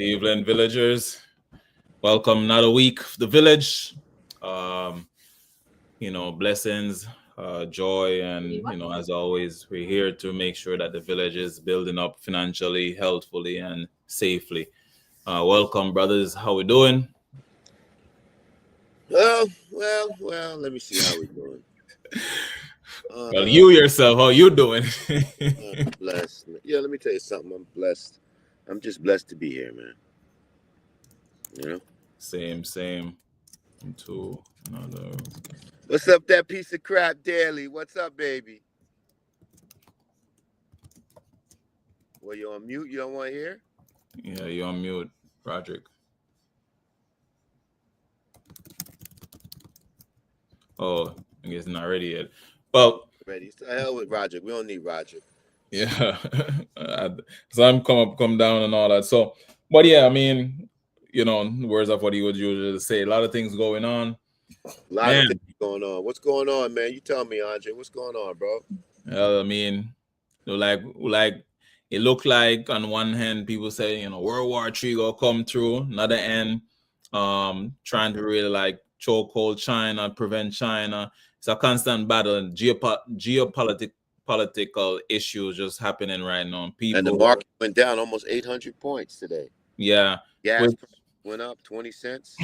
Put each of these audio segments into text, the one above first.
Cleveland villagers, welcome another week of the village. Um, blessings, joy, and as always, we're here to make sure that the village is building up financially, healthfully, and safely. Welcome, brothers. How we doing? Well. Let me see how we're doing. Well, you yourself, how you doing? I'm blessed. Yeah, let me tell you something. I'm blessed. I'm just blessed to be here, man. You know. Same. Into another. What's up, that piece of crap, Daily? What's up, baby? Well, you on mute? You don't want to hear? Yeah, you're on mute, Roderick. Oh, I guess not ready yet. Well, Ready? So hell with Roger. We don't need Roger. yeah, some come down and all that. So, but yeah, I mean, words of what he would usually say. A lot of things going on, A lot of man. things going on. What's going on, man? You tell me, Andre. What's going on, bro? I mean, like it looked like on one hand people say World War III will come through. Another end, trying to really like chokehold China, prevent China. It's a constant battle and political issues just happening right now. And the People, market went down almost 800 points today. yeah, Gas which, price went up 20 cents.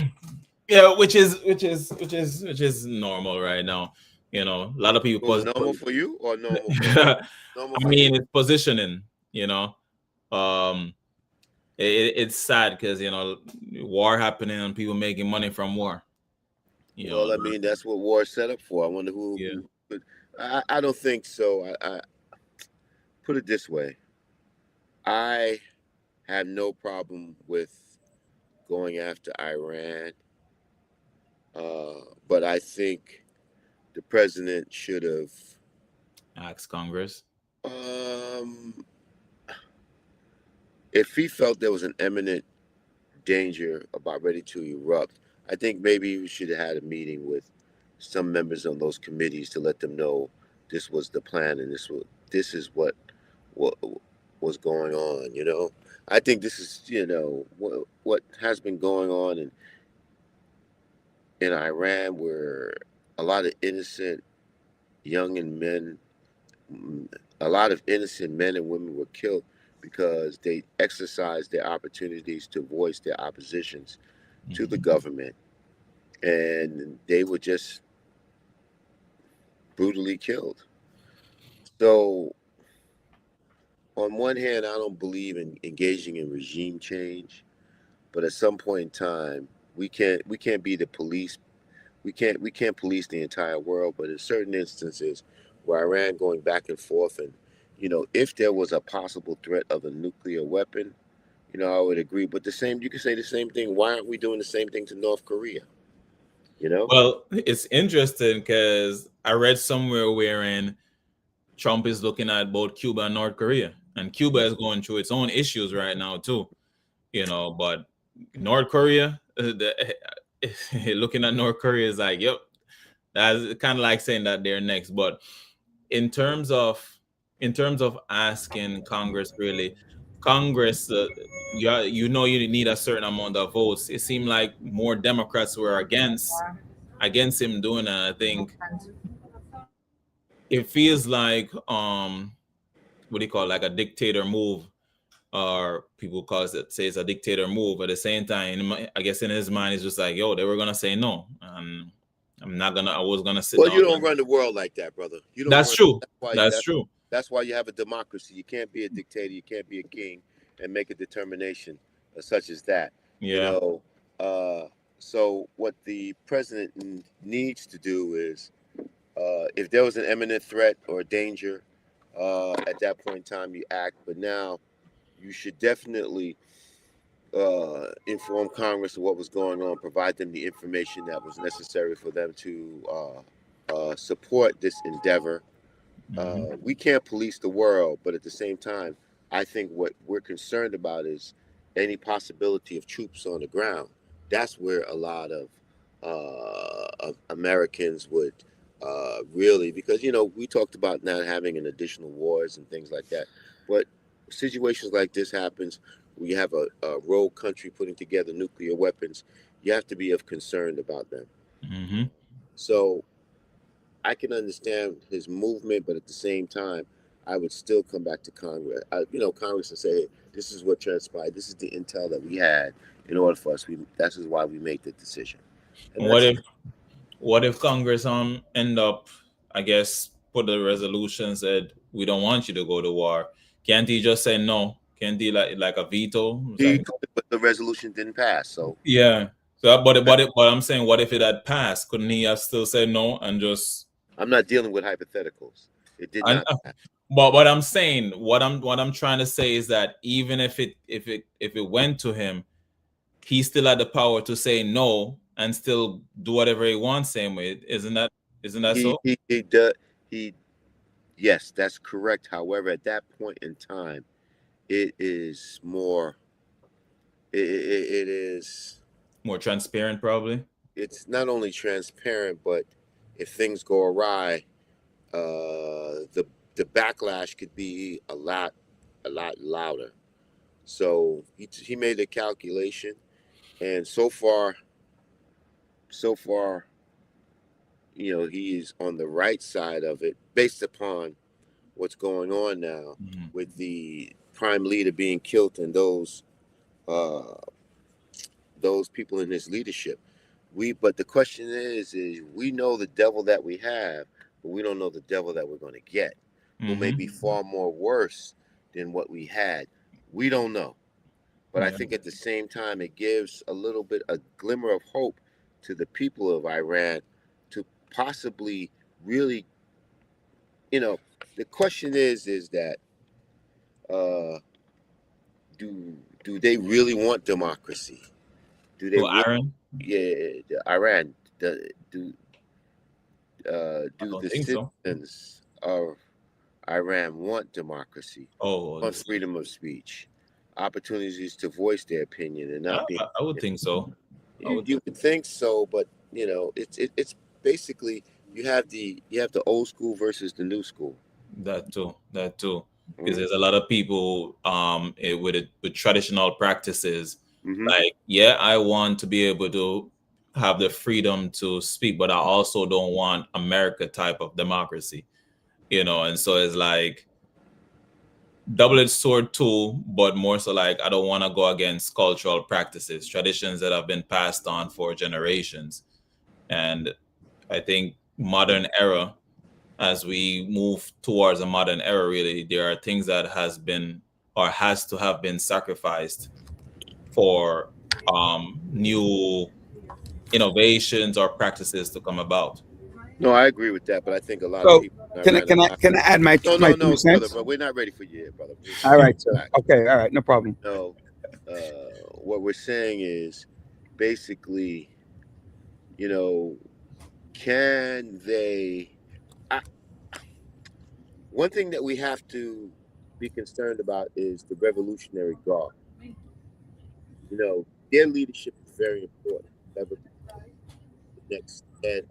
yeah, which is normal right now. A lot of people. Was normal for you or normal? Normal I for you? mean, it's positioning. Um, it's sad because war happening and people making money from war. Well, I mean, that's what war is set up for. I wonder Yeah. who but I don't think so. I put it this way. I have no problem with going after Iran, but I think the president should have, Ask Congress. um, if he felt there was an imminent danger about ready to erupt, I think maybe we should have had a meeting with some members on those committees to let them know this was the plan and this is what was going on. I think this is what has been going on in Iran, where a lot of innocent young and men, a lot of innocent men and women were killed because they exercised their opportunities to voice their oppositions to the government, and they were just brutally killed. So, on one hand, I don't believe in engaging in regime change, but at some point in time, we can't be the police. We can't police the entire world, but in certain instances, where Iran going back and forth, and if there was a possible threat of a nuclear weapon, I would agree. But you could say the same thing. Why aren't we doing the same thing to North Korea? You know? Well, it's interesting because I read somewhere wherein Trump is looking at both Cuba and North Korea, and Cuba is going through its own issues right now too. But North Korea, looking at North Korea is like, yep, that's kind of like saying that they're next. But in terms of asking Congress, really, Congress, you need a certain amount of votes. It seemed like more Democrats were against him doing it. I think it feels like what do you call it, like a dictator move, or people say it's a dictator move. At the same time, I guess in his mind, it's just like, yo, they were gonna say no, and I was gonna sit Well, down. you don't run the world like that, brother. You don't That's run. true. That's why. That's true. That's why you have a democracy. You can't be a dictator. You can't be a king and make a determination such as that. You Yeah. know. So what the president needs to do is, if there was an imminent threat or danger, at that point in time, you act. But now, you should definitely inform Congress of what was going on, provide them the information that was necessary for them to support this endeavor. We can't police the world, but at the same time, I think what we're concerned about is any possibility of troops on the ground. That's where a lot of Americans would really, because we talked about not having an additional wars and things like that, but situations like this happens we have a rogue country putting together nuclear weapons, you have to be of concern about them. Mm-hmm. So I can understand his movement, but at the same time, I would still come back to Congress. Congress and say, hey, this is what transpired. This is the intel that we had in order for us. That is why we made the decision. And what if Congress end up, I guess, put a resolution said we don't want you to go to war? Can't he just say no? Can't he like a veto? But the resolution didn't pass. So yeah. So, but I'm saying, what if it had passed? Couldn't he have still said no and just? I'm not dealing with hypotheticals. It did not pass. But what I'm saying, what I'm trying to say is that even if it went to him, he still had the power to say no and still do whatever he wants. Same way, isn't that so? Yes, that's correct. However, at that point in time, it is more. It is more transparent, probably. It's not only transparent, but if things go awry, the backlash could be a lot louder. So he made a calculation, and so far, he's on the right side of it based upon what's going on now with the prime leader being killed and those people in his leadership. But the question is we know the devil that we have, but we don't know the devil that we're going to get, who may be far more worse than what we had. We don't know. But I think at the same time, it gives a glimmer of hope to the people of Iran to possibly really, the question is that do they really want democracy? Do they Iran? Iran. Do the citizens of Iran want democracy? Want freedom of speech, opportunities to voice their opinion, and not be. I would think so. You would think so, but it's basically you have the old school versus the new school. That too. Because there's a lot of people with traditional practices. Like, I want to be able to have the freedom to speak, but I also don't want America type of democracy, and so it's like double-edged sword too, but more so like I don't want to go against cultural practices, traditions that have been passed on for generations. And I think modern era, as we move towards a modern era, really, there are things that has to have been sacrificed for new innovations or practices to come about. No, I agree with that, but I think a lot of people. Can I add my no, brother, but we're not ready for you yet, brother. All right, sir. Okay, all right, no problem. No, what we're saying is basically, can they? One thing that we have to be concerned about is the Revolutionary Guard. Their leadership is very important. Next, and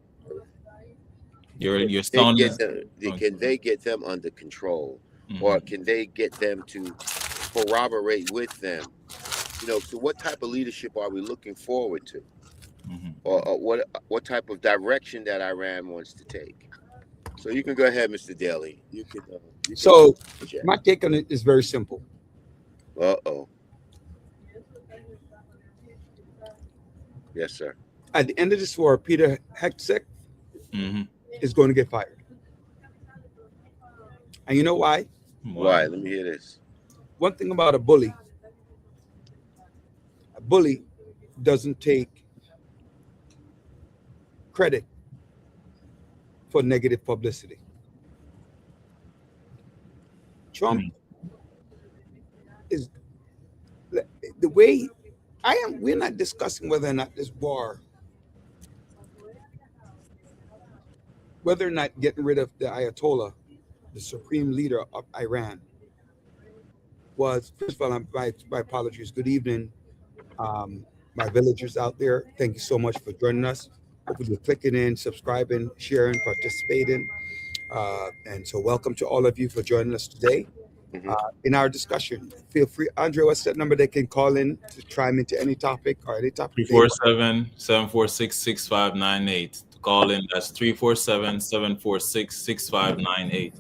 your son can they get them under control, or can they get them to corroborate with them? So what type of leadership are we looking forward to, or what type of direction that Iran wants to take? So you can go ahead, Mr. Daly. You can. My take on it is very simple. Yes, sir. At the end of this war, Peter Hegseth is going to get fired. And you know why? Why? Let me hear this. One thing about a bully doesn't take credit for negative publicity. Trump is the way I am. We're not discussing whether or not this war, whether or not getting rid of the Ayatollah, the supreme leader of Iran, was, first of all, my apologies. Good evening, my villagers out there. Thank you so much for joining us. Hopefully you're clicking in, subscribing, sharing, participating. And so welcome to all of you for joining us today. in our discussion. Feel free, Andre, what's that number they can call in to chime into any topic or any topic? 347-746-6598. To call in, that's 347-746-6598.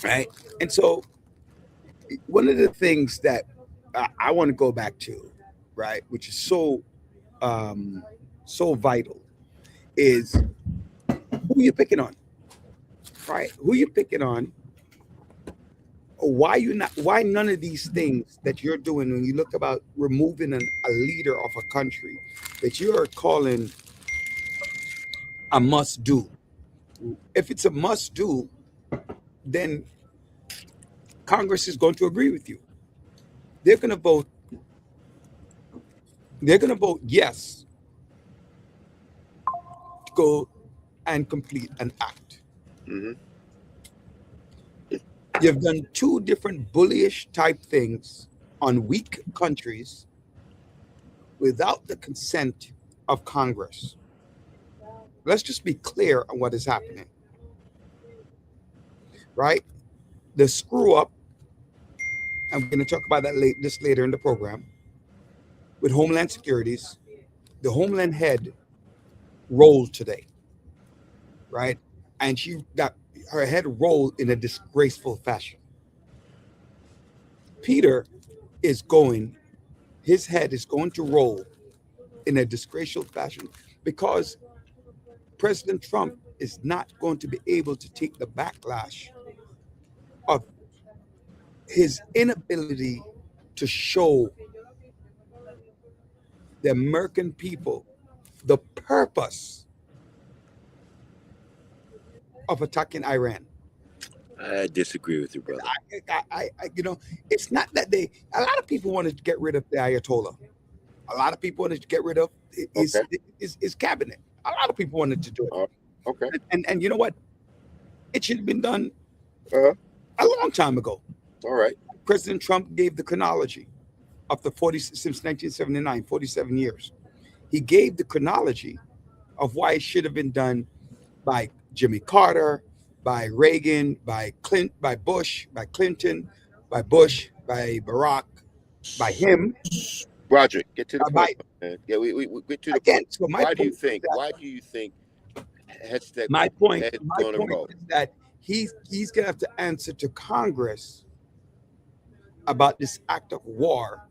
Right. And so one of the things that I want to go back to, right, which is so vital, is who you picking on, right? Who you picking on? Why none of these things that you're doing when you look about removing a leader of a country that you are calling a must do? If it's a must do, then Congress is going to agree with you. They're going to vote yes to go and complete an act. Mm-hmm. You've done two different bullyish type things on weak countries without the consent of Congress. Let's just be clear on what is happening. Right? The screw up, and we're going to talk about that later in the program, with Homeland Securities, the Homeland head rolled today. Right? And she got her head rolled in a disgraceful fashion. Peter his head is going to roll in a disgraceful fashion because President Trump is not going to be able to take the backlash of his inability to show the American people the purpose of attacking Iran. I disagree with you, brother. It's not that a lot of people wanted to get rid of the Ayatollah. A lot of people wanted to get rid of his cabinet. A lot of people wanted to do it. Okay. And you know what? It should have been done Uh-huh. a long time ago. All right. President Trump gave the chronology of the since 1979, 47 years. He gave the chronology of why it should have been done by Jimmy Carter, by Reagan, by Bush, by Clinton, by Bush, by Barack, by him. Roderick, get to the point, man. Yeah, we get to the point. So Why do you think my point is that he's going to have to answer to Congress about this act of war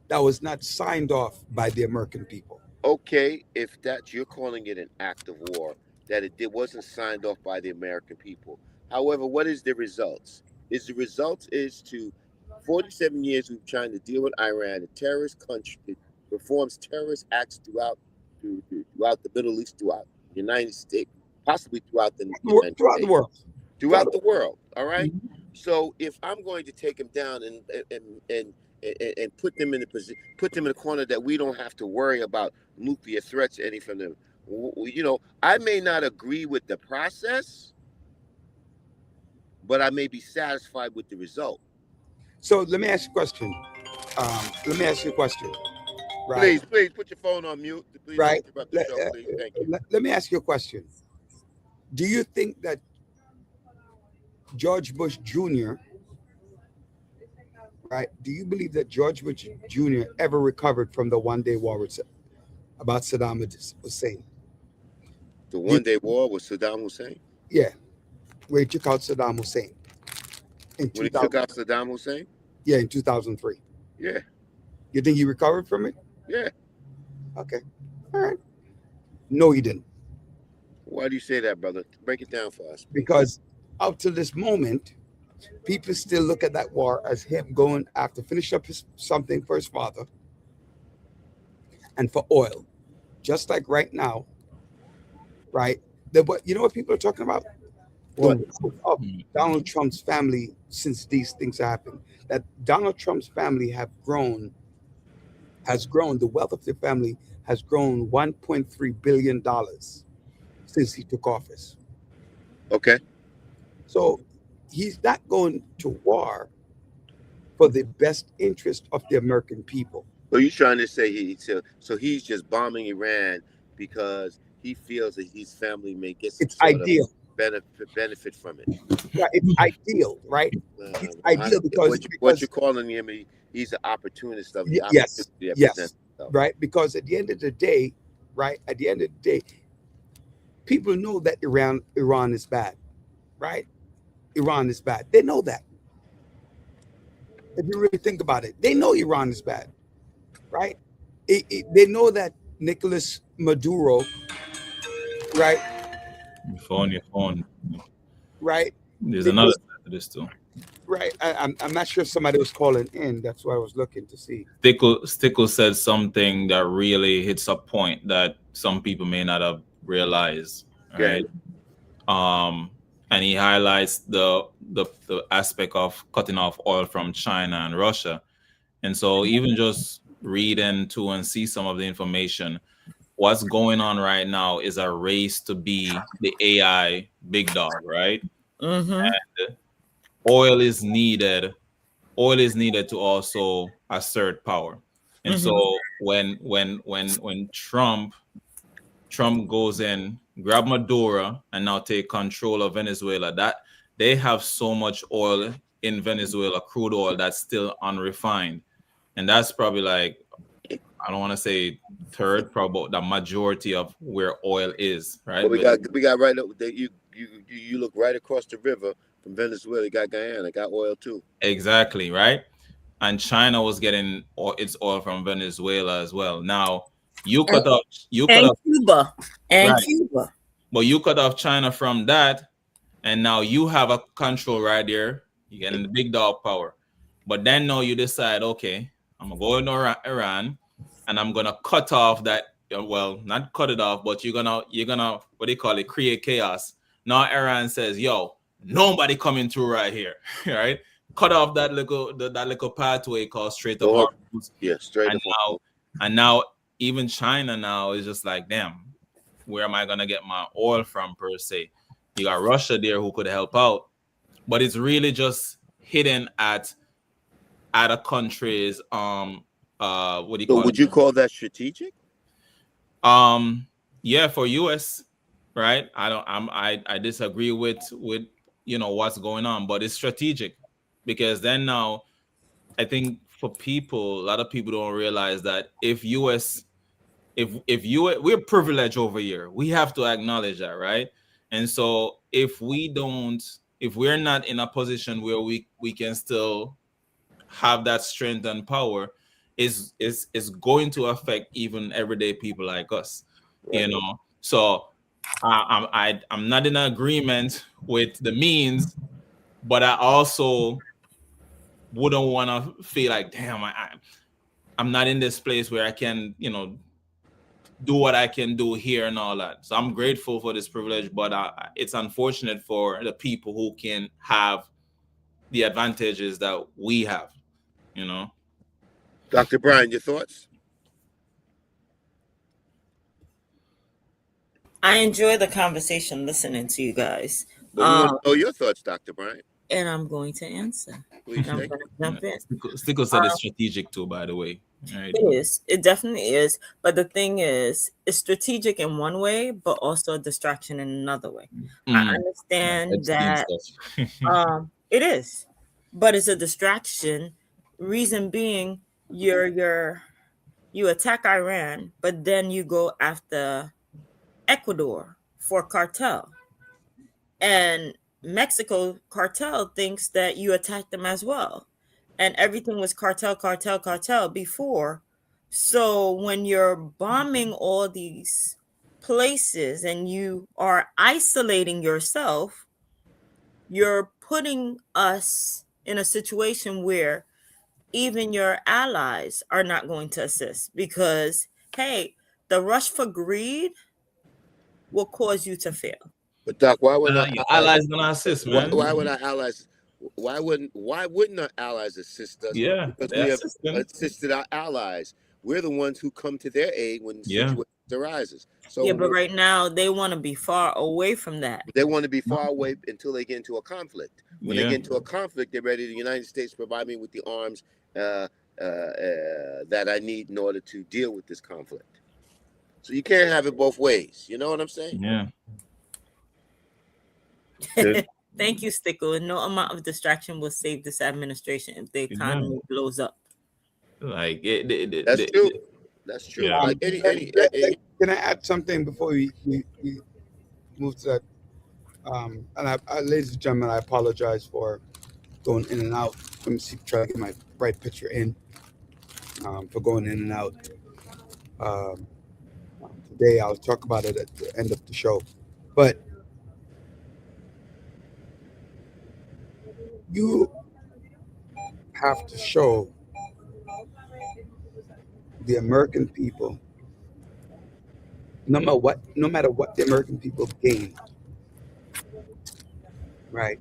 that was not signed off by the American people. Okay, if you're calling it an act of war, that it wasn't signed off by the American people. However, what is the results? The result is to 47 years we've trying to deal with Iran, a terrorist country that performs terrorist acts throughout the Middle East, throughout the United States, possibly throughout the world. All right. Mm-hmm. So if I'm going to take them down and put them in a corner that we don't have to worry about nuclear threats any from them, I may not agree with the process, but I may be satisfied with the result. So let me ask you a question. Right. Please put your phone on mute. Please right. Interrupt the show, please. Thank you. Let me ask you a question. Do you think that George Bush Jr., right? Do you believe that George Bush Jr. ever recovered from the one-day war about Saddam Hussein? The one-day war with Saddam Hussein? Yeah, where he took out Saddam Hussein. When he took out Saddam Hussein? Yeah, in 2003. Yeah. You think he recovered from it? Yeah. Okay. All right. No, he didn't. Why do you say that, brother? Break it down for us. Because up to this moment, people still look at that war as him going after finish up something for his father and for oil. Just like right now, right? You know what people are talking about? Of Donald Trump's family since these things happened. That Donald Trump's family has grown. The wealth of their family has grown $1.3 billion since he took office. Okay. So he's not going to war for the best interest of the American people. So you're trying to say he's just bombing Iran because he feels that his family may get some it's ideal. benefit from it. Yeah, it's ideal, right? It's ideal because what you're calling him, he's an opportunist of the yes, opportunity that yes, presents itself. right. Because at the end of the day, right? At the end of the day, people know that Iran is bad, right? Iran is bad. They know that. If you really think about it, they know Iran is bad, right? They know that Nicolas Maduro, right? Your phone. Right? There's They another know, side to this too. right? I'm not sure if somebody was calling in. That's why I was looking to see. Stickle said something that really hits a point that some people may not have realized, right? And he highlights the aspect of cutting off oil from China and Russia. And so even just read into and see some of the information, what's going on right now is a race to be the AI big dog, right? Mm-hmm. And oil is needed. Oil is needed to also assert power. And Mm-hmm. so when Trump goes in, grab Maduro, and now take control of Venezuela, that they have so much oil in Venezuela, crude oil, that's still unrefined. And that's probably like, I don't want to say third, probably the majority of where oil is, right? Well, we got right up there. You look right across the river from Venezuela. You got Guyana, got oil too. Exactly, right? And China was getting its oil from Venezuela as well. Now you cut off Cuba and right. Cuba. But you cut off China from that, and now you have a control right there. You're getting the big dog power. But then now you decide, okay, I'm gonna go in Iran, and I'm gonna cut off that. Well, not cut it off, but you're gonna what do you call it? Create chaos. Now Iran says, "Yo, nobody coming through right here, right? Cut off that little pathway called Strait of Hormuz." Yeah, straight up. And now even China now is just like, damn, where am I gonna get my oil from per se? You got Russia there who could help out, but it's really just hidden at a country's what do you call it? Would you call that strategic? Yeah, for US, right? I disagree with what's going on, but it's strategic because then now I think for people, a lot of people don't realize that if we're privileged over here, we have to acknowledge that, right? And so if we're not in a position where we can still have that strength and power, is going to affect even everyday people like us, right. So I'm not in agreement with the means, but I also wouldn't want to feel like, damn, I'm not in this place where I can do what I can do here and all that. So I'm grateful for this privilege, but it's unfortunate for the people who can have the advantages that we have, Dr. Brian, your thoughts? I enjoy the conversation listening to you guys. But we want to know your thoughts, Dr. Brian. And I'm going to answer. Please, I'm going to jump in. Stickle said it's strategic too, by the way. Right? It is. It definitely is. But the thing is, it's strategic in one way, but also a distraction in another way. I understand that it is, but it's a distraction. Reason being, you attack Iran, but then you go after Ecuador for cartel, and Mexico cartel thinks that you attacked them as well. And everything was cartel before. So when you're bombing all these places and you are isolating yourself, you're putting us in a situation where even your allies are not going to assist because, hey, the rush for greed will cause you to fail. But Doc, why would your allies gonna assist, man? Why would our allies? Why wouldn't our allies assist us? Yeah, because we have assisted our allies. We're the ones who come to their aid when the situation arises. So but right now they want to be far away from that. They want to be far away until they get into a conflict. When they get into a conflict, they're ready. The United States provide me with the arms that I need in order to deal with this conflict. So you can't have it both ways. You know what I'm saying? Yeah. Thank you, Stickle. No amount of distraction will save this administration if the economy blows up. Like That's true. That's true. Yeah. Like Can I add something before we move to that? And ladies and gentlemen, I apologize for going in and out. Let me see, try to get my right picture in. For going in and out. Today, I'll talk about it at the end of the show. But you have to show the American people, no matter what the American people gain, right?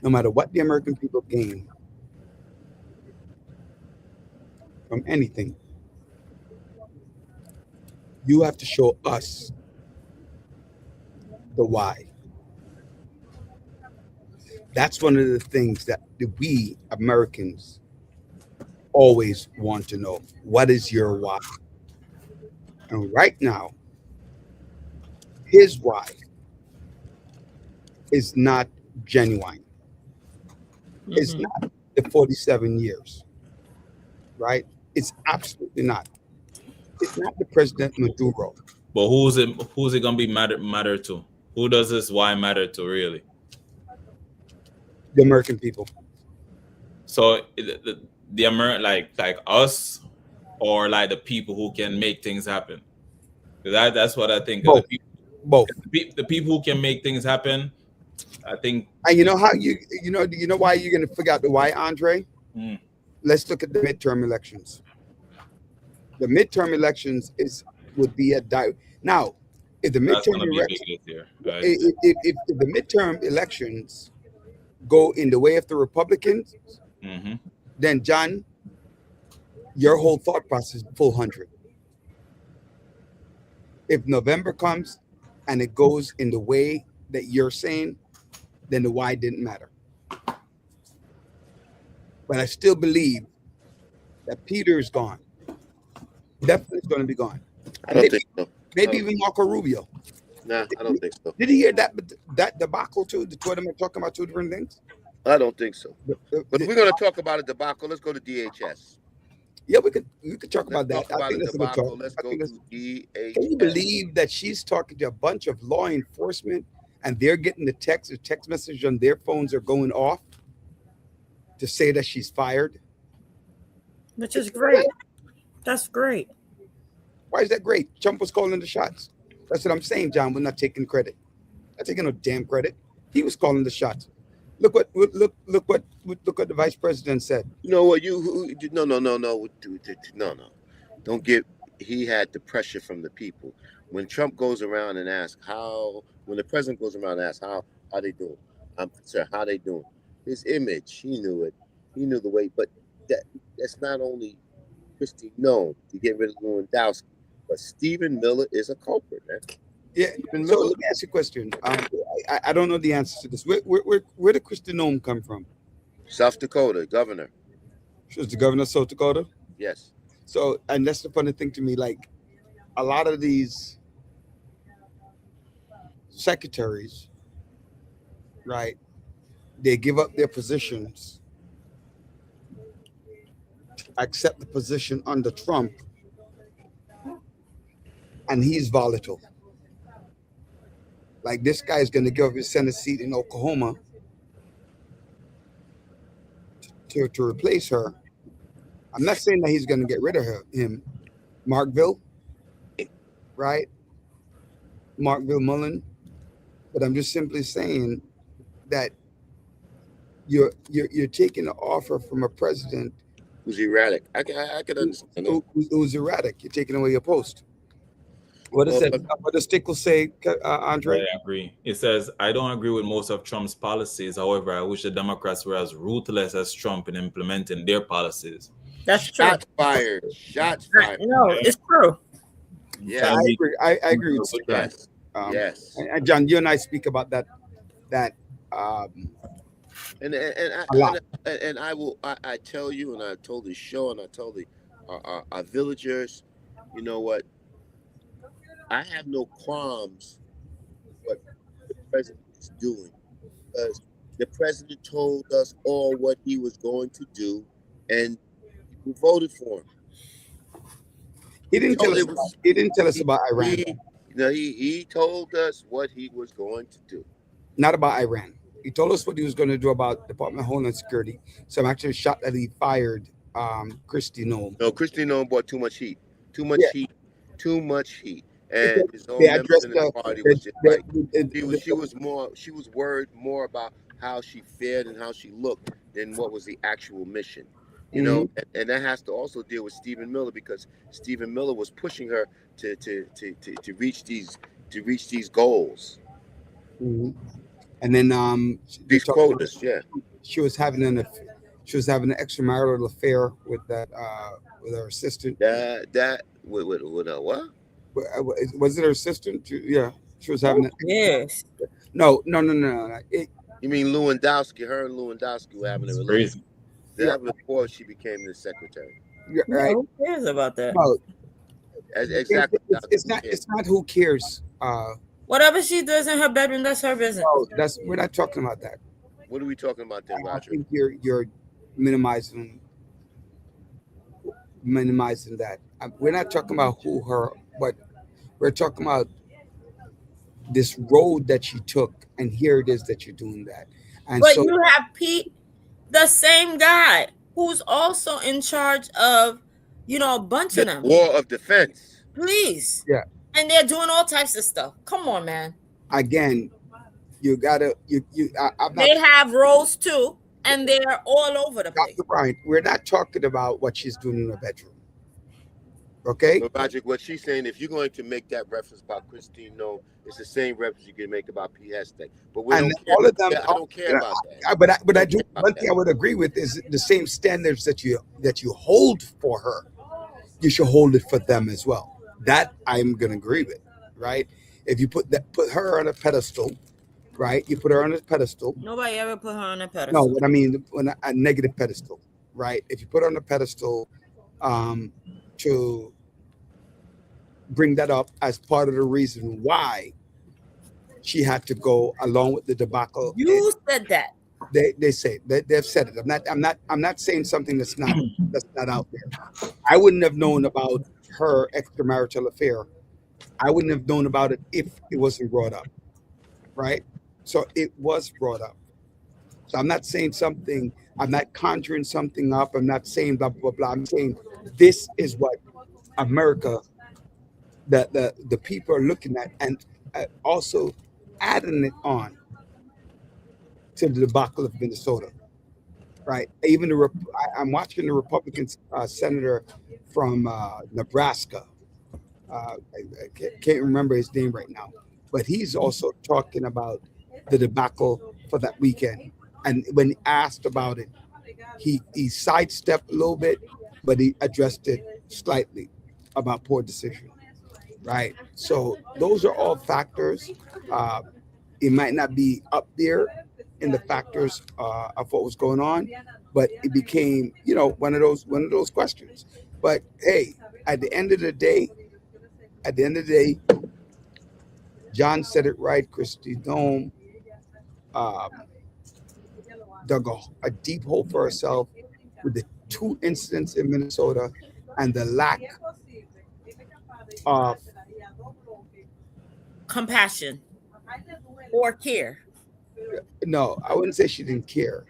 No matter what the American people gain from anything, you have to show us the why. That's one of the things that we Americans always want to know. What is your why? And right now, his why is not genuine. It's not the 47 years, right? It's absolutely not. It's not the President Maduro. But who's it gonna be matter to? Who does this why matter to really? The American people. So the American, like us, or like the people who can make things happen. That's what I think. Both. Both. The people who can make things happen, I think. And you know how you know why you're gonna figure out the why, Andre? Let's look at the midterm elections. The midterm elections would be now. If the midterm if the midterm elections go in the way of the Republicans, then John, your whole thought process is full 100. If November comes and it goes in the way that you're saying, then the why didn't matter. But I still believe that Peter is gone. Definitely is going to be gone. I don't think so. Maybe even Marco Rubio. Nah, I don't think so. Did you hear that debacle too? The two of them are talking about two different things. I don't think so. But if we're going to talk about a debacle, let's go to DHS. Yeah, we could talk about that. I think that's a good talk. Let's go to DHS. Can you believe that she's talking to a bunch of law enforcement and they're getting the text message on their phones are going off to say that she's fired? Which is great. That's great. Why is that great? Trump was calling the shots. That's what I'm saying, John. We're not taking credit. Not taking no damn credit. He was calling the shots. Look what the vice president said. You know what? No. Don't give. He had the pressure from the people. When Trump goes around and asks when the president goes around and asks how they doing, I'm concerned how they doing. His image, he knew it. He knew the way. But that's not only Kristi Noem to get rid of Lewandowski, but Stephen Miller is a culprit, man. Yeah. So let me ask you a question. I don't know the answer to this. Where did Kristi Noem come from? South Dakota governor. She was the governor of South Dakota? Yes. So, and that's the funny thing to me. Like, a lot of these secretaries, right? They give up their positions, accept the position under Trump, and he's volatile. Like, this guy is going to give up his Senate seat in Oklahoma to replace her. I'm not saying that he's going to get rid of him. Markville, right? Markville Mullen. But I'm just simply saying that you're taking an offer from a president who's erratic. I can understand who's erratic. You're taking away your post. What does Stickle say, Andre? I agree. It says, I don't agree with most of Trump's policies. However, I wish the Democrats were as ruthless as Trump in implementing their policies. That's true. Shots fired. No, it's true. Yeah, I agree with you. Yes. Yes. And John, you and I speak about that. And I tell you, and I told the show, and I told our villagers, you know what? I have no qualms what the president is doing because the president told us all what he was going to do, and we voted for him. He didn't tell us. It was- He didn't tell us about Iran. He told us what he was going to do. Not about Iran. He told us what he was going to do about Department of Homeland Security. Some actually shot that he fired Kristi Noem. No, Kristi Noem brought too much heat. Too much heat. Too much heat. And his own They members addressed in the party was just like she was worried more about how she fared and how she looked than what was the actual mission. You know, and that has to also deal with Stephen Miller, because Stephen Miller was pushing her to reach these goals. And then These quotas, she was having an extramarital affair with that with her assistant. That with what? Was it her assistant? Yeah, she was having. Yes. No. You mean Lewandowski? Her and Lewandowski were having a relationship. That before she became the secretary. Right. Who cares about that? No, exactly. It's not who cares. Whatever she does in her bedroom, that's her business. No, we're not talking about that. What are we talking about then, Roger? I think you're minimizing that. We're not talking about but we're talking about this road that she took, and here it is that you're doing that. And but so you have Pete, the same guy, who's also in charge of, a bunch of them. War of defense. Please. Yeah. And they're doing all types of stuff. Come on, man. Again, you gotta they have roles too, and they're all over the place. Dr. Bryant, we're not talking about what she's doing in her bedroom. Okay? But Patrick, what she's saying, if you're going to make that reference about Christine Noem, it's the same reference you can make about Pete Hestek. But we don't care. All of them, I don't care about that. But I do. One thing I would agree with is the same standards that you hold for her, you should hold it for them as well. That I'm gonna agree with, right? If you put her on a pedestal, right? You put her on a pedestal. Nobody ever put her on a pedestal. No, what I mean, on a negative pedestal, right? If you put her on a pedestal, to bring that up as part of the reason why she had to go along with the debacle. You said that. They say they've said it. I'm not saying something that's not out there. I wouldn't have known about her extramarital affair. I wouldn't have known about it if it wasn't brought up, right? So it was brought up. So I'm not saying something. I'm not conjuring something up. I'm not saying blah blah blah. I'm saying this is what America, that the people are looking at, and also adding it on to the debacle of Minnesota, right? Even I'm watching the Republican senator from Nebraska. I can't remember his name right now, but he's also talking about the debacle for that weekend. And when asked about it, he sidestepped a little bit, but he addressed it slightly about poor decision, right? So those are all factors. It might not be up there in the factors of what was going on, but it became, one of those questions. But hey, at the end of the day, John said it right. Kristi Noem dug a deep hole for herself with the 2 incidents in Minnesota and the lack of compassion or care. No, I wouldn't say she didn't care.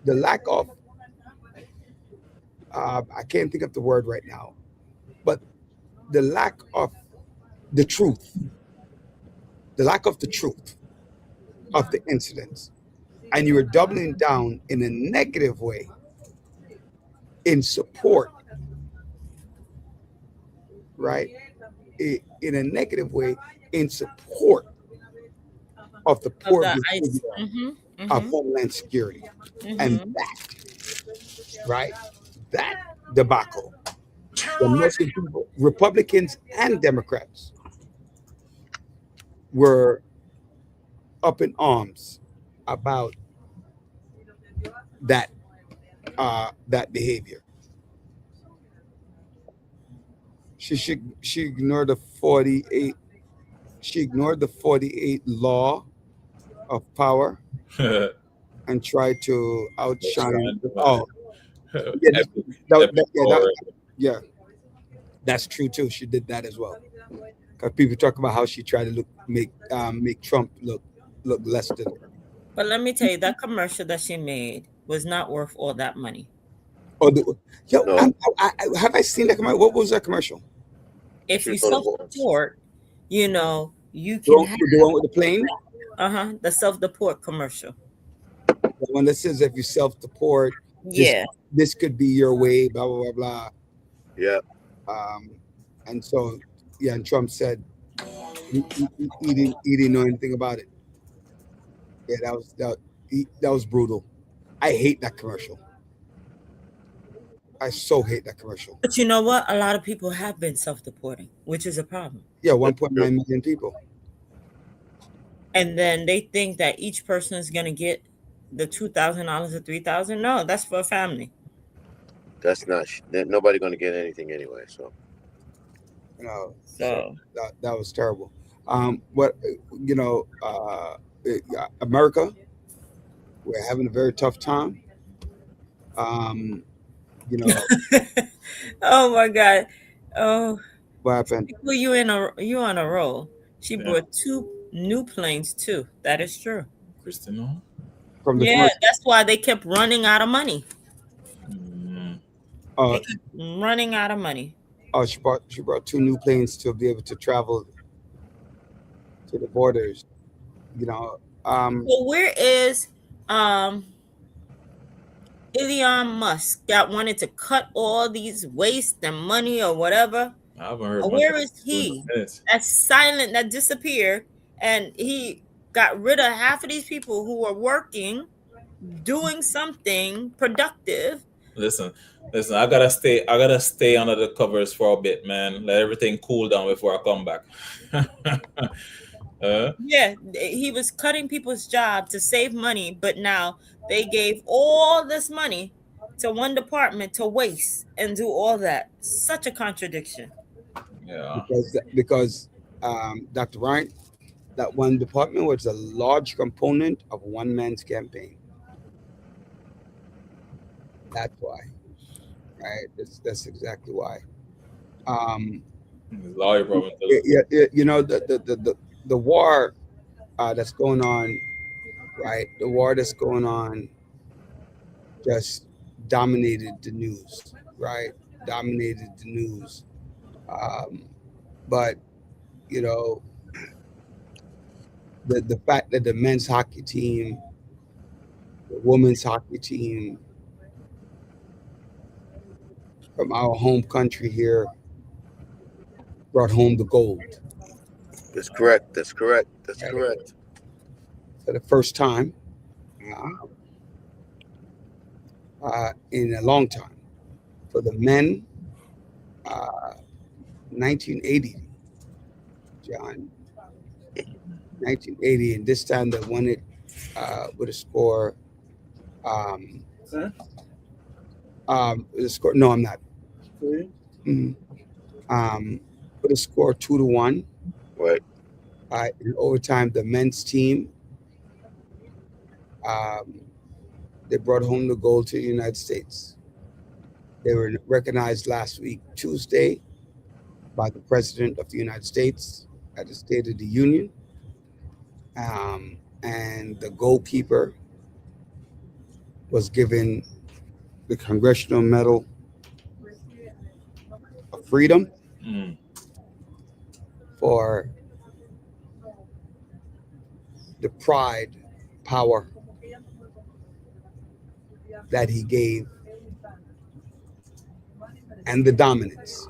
The lack of, I can't think of the word right now, but the lack of the truth of the incidents. And you were doubling down in a negative way in support, right? In a negative way in support of the poor behavior of Homeland Security. And that, right? That debacle, the Muslim people, Republicans and Democrats, were up in arms about that behavior. She ignored the 48. She ignored the 48 law of power and try to outshine. Oh, yeah, yeah, that's true too. She did that as well. Because people talk about how she tried to make Trump look less than her. But let me tell you, that commercial that she made was not worth all that money. Oh, have I seen that commercial? What was that commercial? If you self-deport, you know, you The can one, have the one with the plane? the self-deport commercial. The one that says if you self-deport, Yeah. this could be your way, blah, blah, blah, blah. Yeah. And so, yeah, and Trump said he didn't know anything about it. Yeah, that was brutal. I hate that commercial. I so hate that commercial. But you know what? A lot of people have been self-deporting, which is a problem. Yeah, 1.9 million people. And then they think that each person is going to get the $2,000 or $3,000. No, that's for a family. That's not. Nobody going to get anything anyway. So, you know, so that was terrible. What you know, America, we're having a very tough time. You know. Oh my God! Oh, what happened? Well, you on a roll. She brought 2 new planes too. That is true. Christina? From the yeah, that's why they kept running out of money. They kept running out of money. Oh, she brought 2 new planes to be able to travel to the borders. You know. Well, where is Elon Musk that wanted to cut all these waste and money or whatever? I haven't heard. Where is he? That's silent, that disappeared, and he got rid of half of these people who were working, doing something productive. Listen, I gotta stay under the covers for a bit, man. Let everything cool down before I come back. Yeah, he was cutting people's job to save money, but now they gave all this money to one department to waste and do all that. Such a contradiction. Yeah. Because Dr. Ryan, that one department was a large component of one man's campaign. That's why, right? That's exactly why. Lawyer problem. Yeah, you know the war that's going on, right? The war that's going on just dominated the news, right? Dominated the news. But you know, the fact that the men's hockey team, the women's hockey team from our home country here brought home the gold. That's correct. Correct. For the first time in a long time. For the men, 1980, John. 1980, and this time they won it with a score. With a score. No, I'm not. With a score 2-1. Right. In overtime, the men's team they brought home the gold to the United States. They were recognized last week, Tuesday, by the President of the United States at the State of the Union. And the goalkeeper was given the Congressional Medal of Freedom for the pride, power that he gave, and the dominance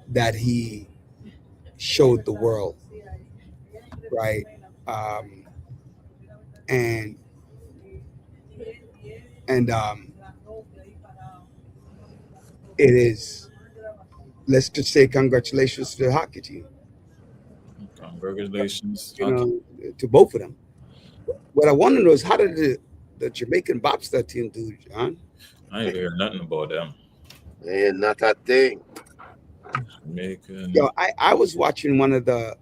that he showed the world, right? And it is, let's just say congratulations to the hockey team. Congratulations. You know, to both of them. What I want to know is, how did the Jamaican bobsled team do, John? I ain't hear nothing about them. And not that thing. Jamaican. Yo, I was watching one of the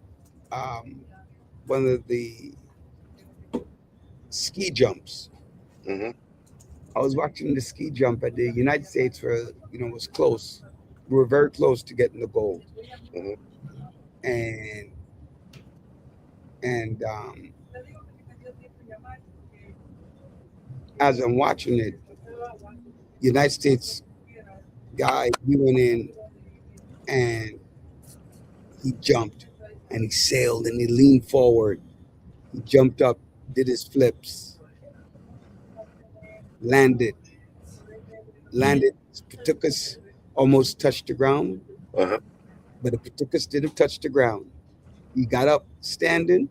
one of the ski jumps. Mm-hmm. I was watching the ski jump at the United States was close. We were very close to getting the gold. Mhm. And as I'm watching it, United States guy, he went in and he jumped and he sailed and he leaned forward. He jumped up, did his flips, landed. Patukas almost touched the ground, Uh-huh. but the Patukas didn't touch the ground. He got up standing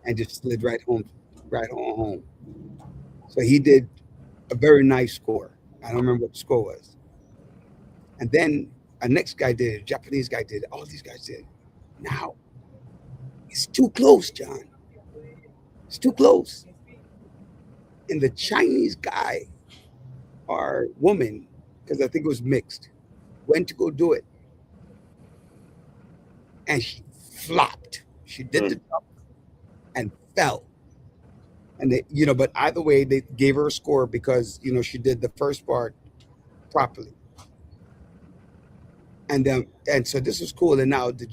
and just slid right on home. So he did a very nice score. I don't remember what the score was. And then a next guy did it, a Japanese guy did it, all these guys did it. Now, it's too close, John. It's too close. And the Chinese guy or woman, because I think it was mixed, went to go do it. And she flopped. She did the jump and fell. And but either way, they gave her a score because she did the first part properly. And so this was cool. And now the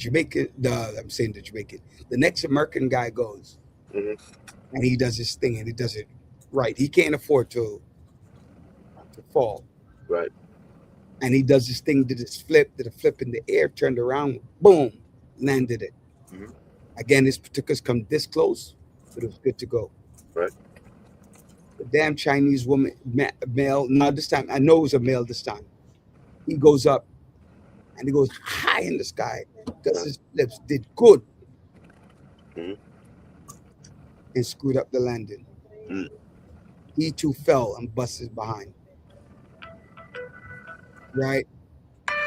next American guy goes, and he does his thing, and he does it right. He can't afford to fall. Right. And he does his thing, did a flip in the air, turned around, boom, landed it. Mhm. Again, his Patukas come this close, but it was good to go. Right. The damn Chinese woman, male, not this time, I know it was a male this time. He goes up and he goes high in the sky, does his flips, did good, Mhm. and screwed up the landing. Mm. He too fell and busted behind. Right?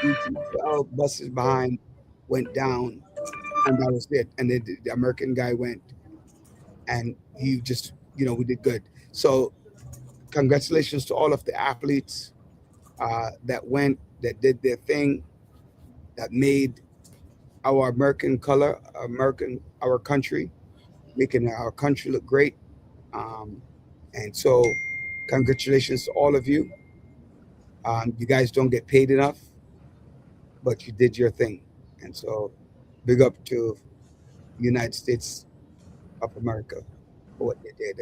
He too fell, busted behind, went down, and that was it. And then the American guy went, and he just, we did good. So congratulations to all of the athletes that went, that did their thing, that made our American color, our country, making our country look great. And so congratulations to all of you. You guys don't get paid enough, but you did your thing. And so big up to the United States of America for what they did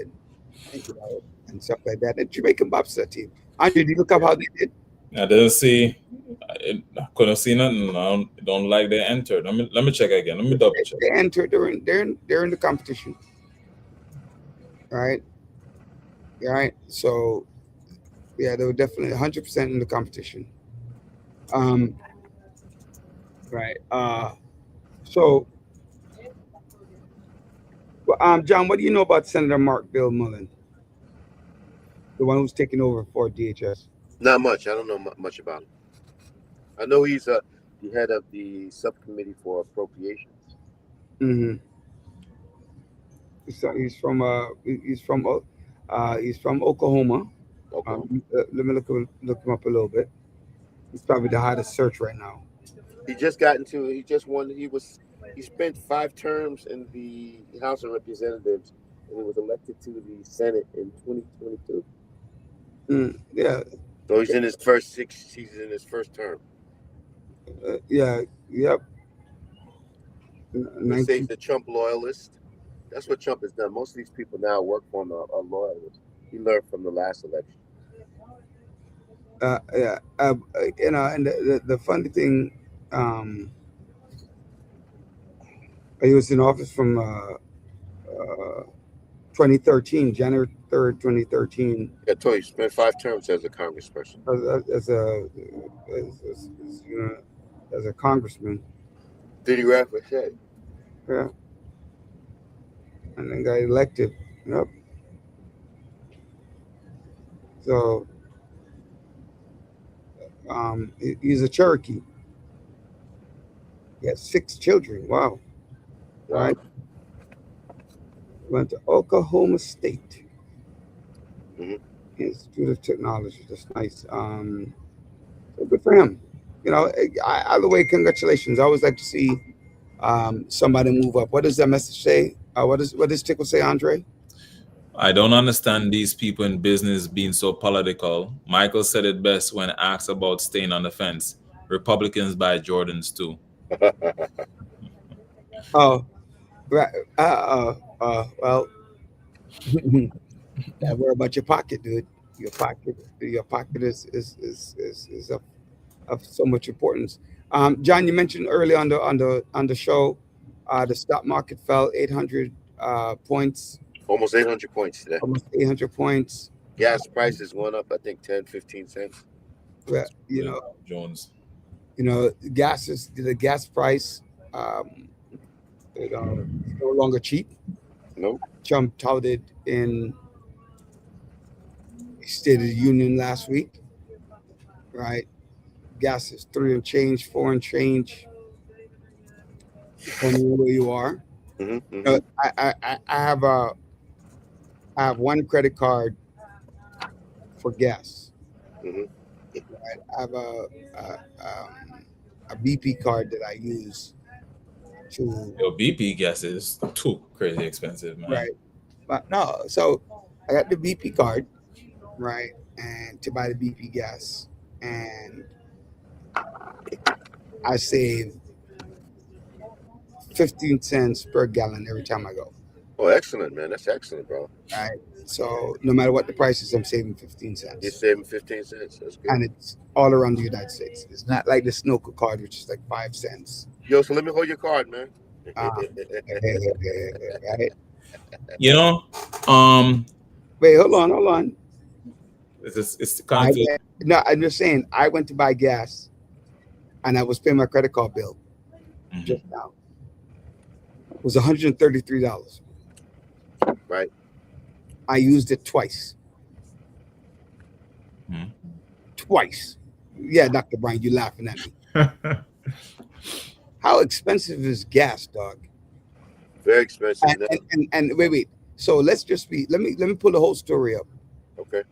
and stuff like that. And Jamaican bobsled team. Andrew, did you look up how they did? I didn't see. I couldn't see nothing. I don't like they entered. Let me check again. Let me double check. They entered. They're in the competition. Right. So yeah, they were definitely 100% in the competition. Right. So, John, what do you know about Senator Mark Bill Mullen, the one who's taking over for DHS? Not much. I don't know much about him. I know he's the head of the subcommittee for appropriations. Mm-hmm. He's from Oklahoma. Okay. Let me look him up a little bit. He's probably the hottest search right now. He just won. He spent 5 terms in the House of Representatives, and he was elected to the Senate in 2022. Yeah. So he's in his first 6. He's in his first term. Yeah. Yep. They say he's a Trump loyalist. That's what Trump has done. Most of these people now work for him are loyalists. He learned from the last election. Yeah. And the funny thing, he was in office from 2013, January 3rd, 2013. I told you, he spent 5 terms as a congressperson. As a congressman. Did he rap for shit? Yeah. And then got elected. Yep. So he's a Cherokee. He has 6 children. Wow. Right. Went to Oklahoma State Institute of Technology. That's nice. So good for him. Either way, congratulations. I always like to see somebody move up. What does that message say? What does Tickle say, Andre? I don't understand these people in business being so political. Michael said it best when asked about staying on the fence. Republicans buy Jordans too. Oh, right. Well, yeah, worry about your pocket, dude. Your pocket is of so much importance. John, you mentioned earlier on the show, the stock market fell 800 points, Almost 800 points today. almost 800 points. Gas prices went up, I think, 10, 15 cents. But, you know, Jones. the gas price, it's no longer cheap. No. Trump touted in State of the Union last week, right? Gas is 3 and change, 4 and change, depending on where you are. Mm-hmm. I have one credit card for gas. Mm-hmm. Right? I have a BP card that I use to Yo, BP gas is too crazy expensive, man. right. But no, so I got the BP card, right, and to buy the BP gas, and I save 15 cents per gallon every time I go. Oh, excellent, man. That's excellent, bro. Right. So no matter what the price is, I'm saving 15 cents. You're saving 15 cents. That's good. And it's all around the United States. It's not like the Sunoco card, which is like 5 cents. Yo, so let me hold your card, man. Right? You know, Wait, hold on. it's kind of No, I'm just saying, I went to buy gas and I was paying my credit card bill just now. It was $133. Right. I used it twice. Mhm. Twice. Yeah, Dr. Brian, you laughing at me. How expensive is gas, dog? Very expensive. And wait. So let me pull the whole story up. Okay.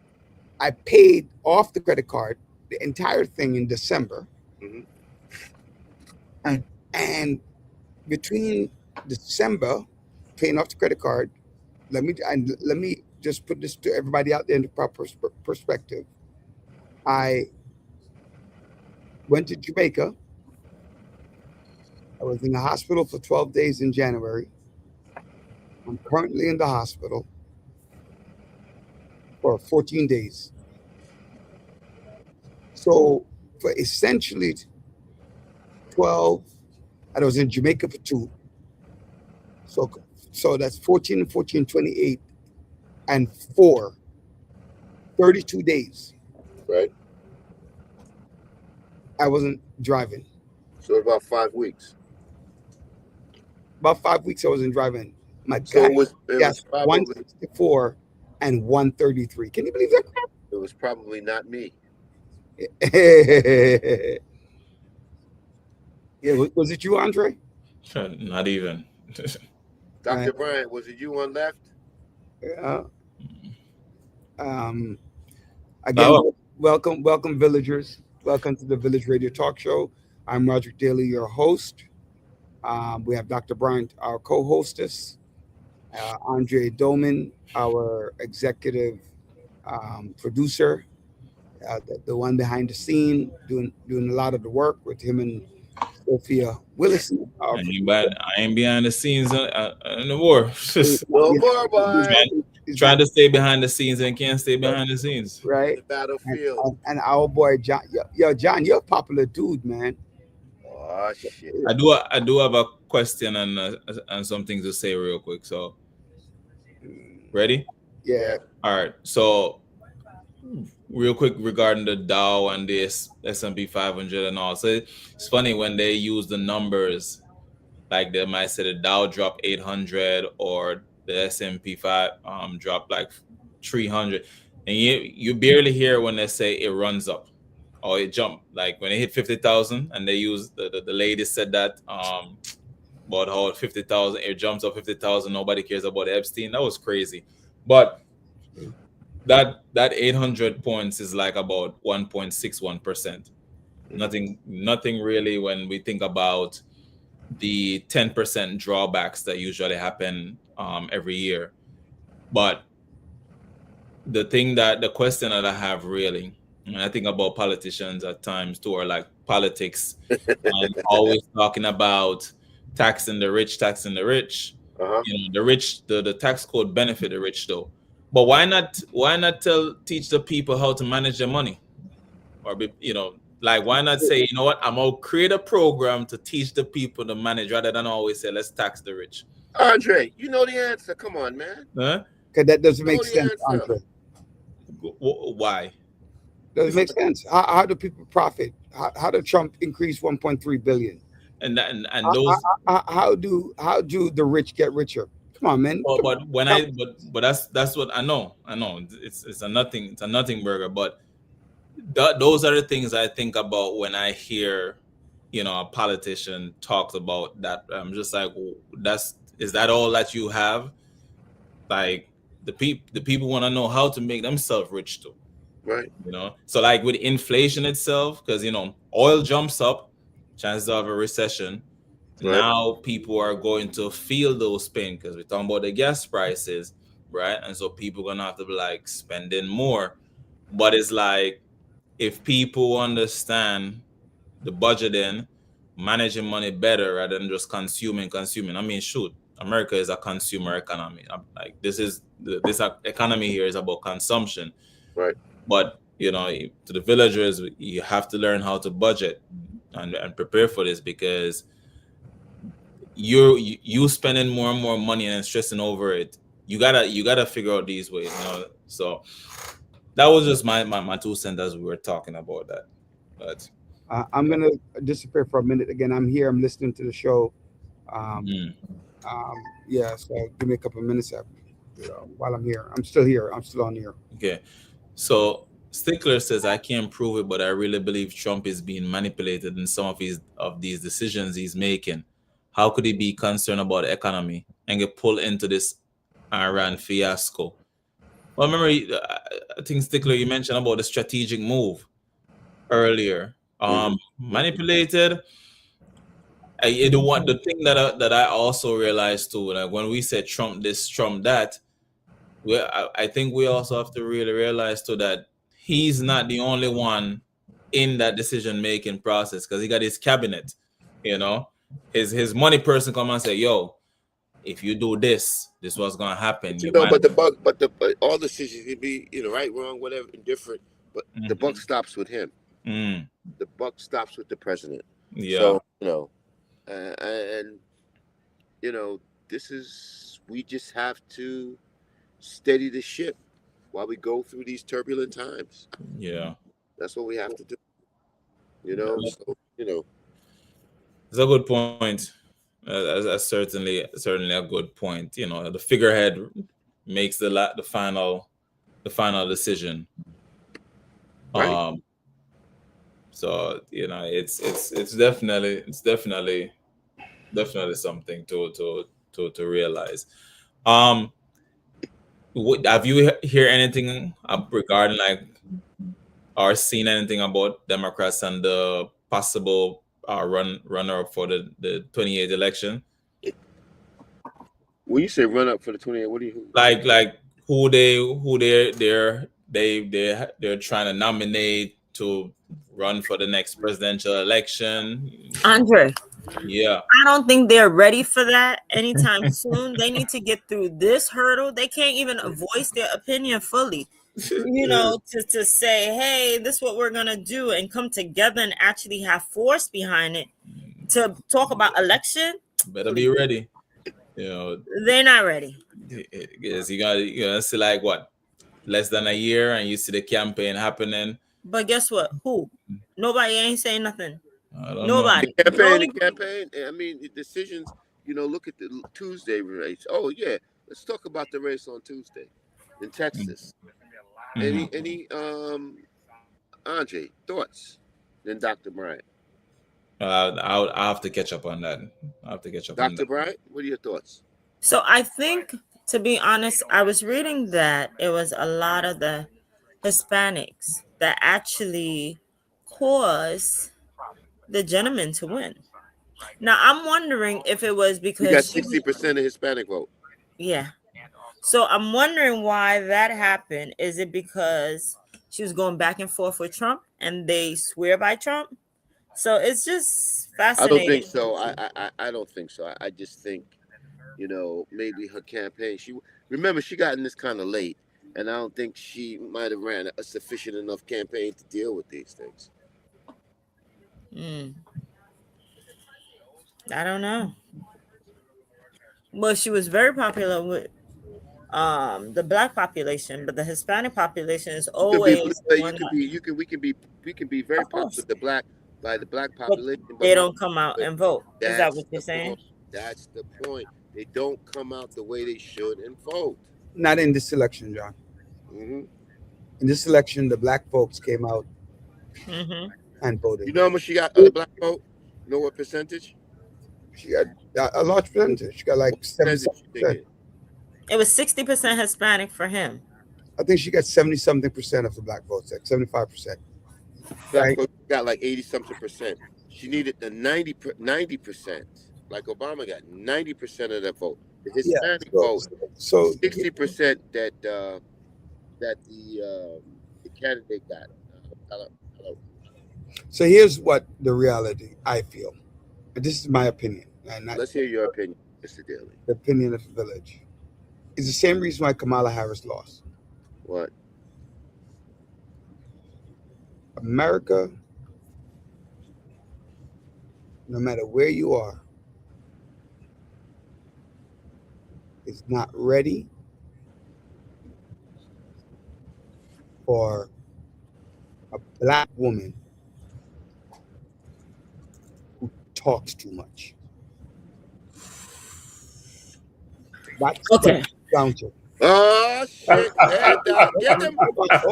I paid off the credit card, the entire thing in December. Mhm. And between December paying off the credit card, let me just put this to everybody out there in the proper perspective. I went to Jamaica. I was in the hospital for 12 days in January. I'm currently in the hospital for 14 days. So for essentially 12, I was in Jamaica for 2. So that's 14 and 14, 28, and 4, 32 days. Right. I wasn't driving. So about 5 weeks. About 5 weeks I wasn't driving. My So God, it was yes, probably 164 and 133. Can you believe that? it was probably not me. Yeah, was it you, Andre? not even. Dr. Right. Bryant, was it you on left? Yeah. Again, welcome, villagers. Welcome to the Village Radio Talk Show. I'm Roger Daly, your host. We have Dr. Bryant, our co-hostess. Andre Doman, our executive producer, the one behind the scene, doing a lot of the work with him and Sophia Willison. I ain't behind the scenes in the war. No more, boy. Trying to stay behind the scenes and can't stay behind the scenes. Right. The battlefield. And our boy John. Yo, John, you're a popular dude, man. Oh shit. I do have a question and some things to say real quick. So, ready? Yeah. All right. So, real quick regarding the Dow and the S&P 500 and all. So it's funny when they use the numbers, like they might say the Dow dropped 800 or the S&P 5 dropped like 300, and you barely hear when they say it runs up or it jumped. Like when it hit 50,000, and they use the lady said that about how 50,000 it jumps up 50,000. Nobody cares about Epstein. That was crazy, but that 800 points is like about 1.61%. Nothing really when we think about the 10% drawbacks that usually happen every year. But the question that I have really, and I think about politicians at times too, or like politics, and always talking about taxing the rich, taxing the rich. Uh-huh. You know, the rich, the tax code benefit the rich though. But why not teach the people how to manage their money? Or like why not say, you know what, I'm gonna create a program to teach the people to manage rather than always say let's tax the rich. Andre, you know the answer. Come on, man. Huh? Okay, that doesn't make Know the sense, answer. Andre. Why? Doesn't make sense. How do people profit? How did Trump increase 1.3 billion? And those How do the rich get richer? Come on, man. but when but that's what I know. It's a nothing burger, but those are the things I think about when I hear, a politician talks about that. I'm just like, is that all that you have? Like the people want to know how to make themselves rich too. Right. So like with inflation itself, because oil jumps up, chances of a recession. Right. Now people are going to feel those pain because we're talking about the gas prices, right? And so people are gonna have to be like spending more. But it's like, if people understand the budgeting, managing money better rather than just consuming. I mean, shoot, America is a consumer economy. Like this economy here is about consumption. Right. But to the villagers, you have to learn how to budget and prepare for this, because you spending more and more money and stressing over it. You gotta figure out these ways. So that was just my 2 cents as we were talking about that. But I'm gonna disappear for a minute again. I'm here. I'm listening to the show. Yeah. So give me a couple of minutes while I'm here. I'm still here. I'm still on here. Okay. So Stickler says, I can't prove it, but I really believe Trump is being manipulated in some of these decisions he's making. How could he be concerned about the economy and get pulled into this Iran fiasco? Well, remember, I think Stickler, you mentioned about the strategic move earlier. Manipulated. The thing that I also realized too, like when we said Trump this, Trump that, I think we also have to really realize too that he's not the only one in that decision-making process, because he got his cabinet, his money person come and say, yo, if you do this was gonna happen. But all decisions can be, right, wrong, whatever, indifferent. But the buck stops with him. The buck stops with the president. Yeah. So, we just have to steady the ship while we go through these turbulent times. Yeah. That's what we have to do. It's a good point. That's certainly a good point. The figurehead makes the final decision. Right. So it's definitely something to realize. Have you hear anything regarding or seen anything about Democrats and the possible runner up for the 28th election? When you say run up for the 28th, what do you like who they're trying to nominate to run for the next presidential election? Andre. Yeah. I don't think they're ready for that anytime soon. They need to get through this hurdle. They can't even voice their opinion fully. To say, hey, this is what we're gonna do, and come together and actually have force behind it to talk about election. Better be ready. They're not ready. Yes, you gotta see like what, less than a year, and you see the campaign happening. But guess what? Who? Nobody ain't saying nothing. Nobody. The campaign. I mean, the decisions. Look at the Tuesday race. Oh yeah, let's talk about the race on Tuesday in Texas. Any Andre thoughts? Then Dr. Bryant. I'll have to catch up on that. Dr. Bryant, what are your thoughts? So I think, to be honest, I was reading that it was a lot of the Hispanics that actually caused the gentleman to win. Now I'm wondering if it was We got because 60% of Hispanic vote. yeah. So I'm wondering why that happened. Is it because she was going back and forth with Trump and they swear by Trump? So it's just I don't fascinating. think so. I don't think so. I just think, maybe her campaign. Remember she got in this kind of late, and I don't think she might have ran a sufficient enough campaign to deal with these things. I don't know. Well, she was very popular with the black population, but the Hispanic population is always the one that, We can be very of popular course, with the black but population, but they don't come out but and vote. Is that that's what you're the saying? point. That's the point. They don't come out the way they should and vote. Not in this election, John. Hmm In this election, the black folks came out Mm-hmm. and voted. You know how much she got of the black vote? You know what percentage? She got a large percentage. She got like What percentage you 70%. think It was 60% Hispanic for him. I think she got 70-something% of the black votes, like 75%. Black Right. folks got like 80-something percent. She needed the 90%, like Obama got 90% of that vote. The Yeah. Hispanic vote, So 60% that the candidate got. Hello. so here's what the reality I feel. And this is my opinion, and not Let's hear your opinion, Mr. Daly. the opinion of the village. It's the same reason why Kamala Harris lost. What? America, no matter where you are, is not ready for a black woman who talks too much. That's what Okay. it's down to. Oh shit! Hey, doc, get them,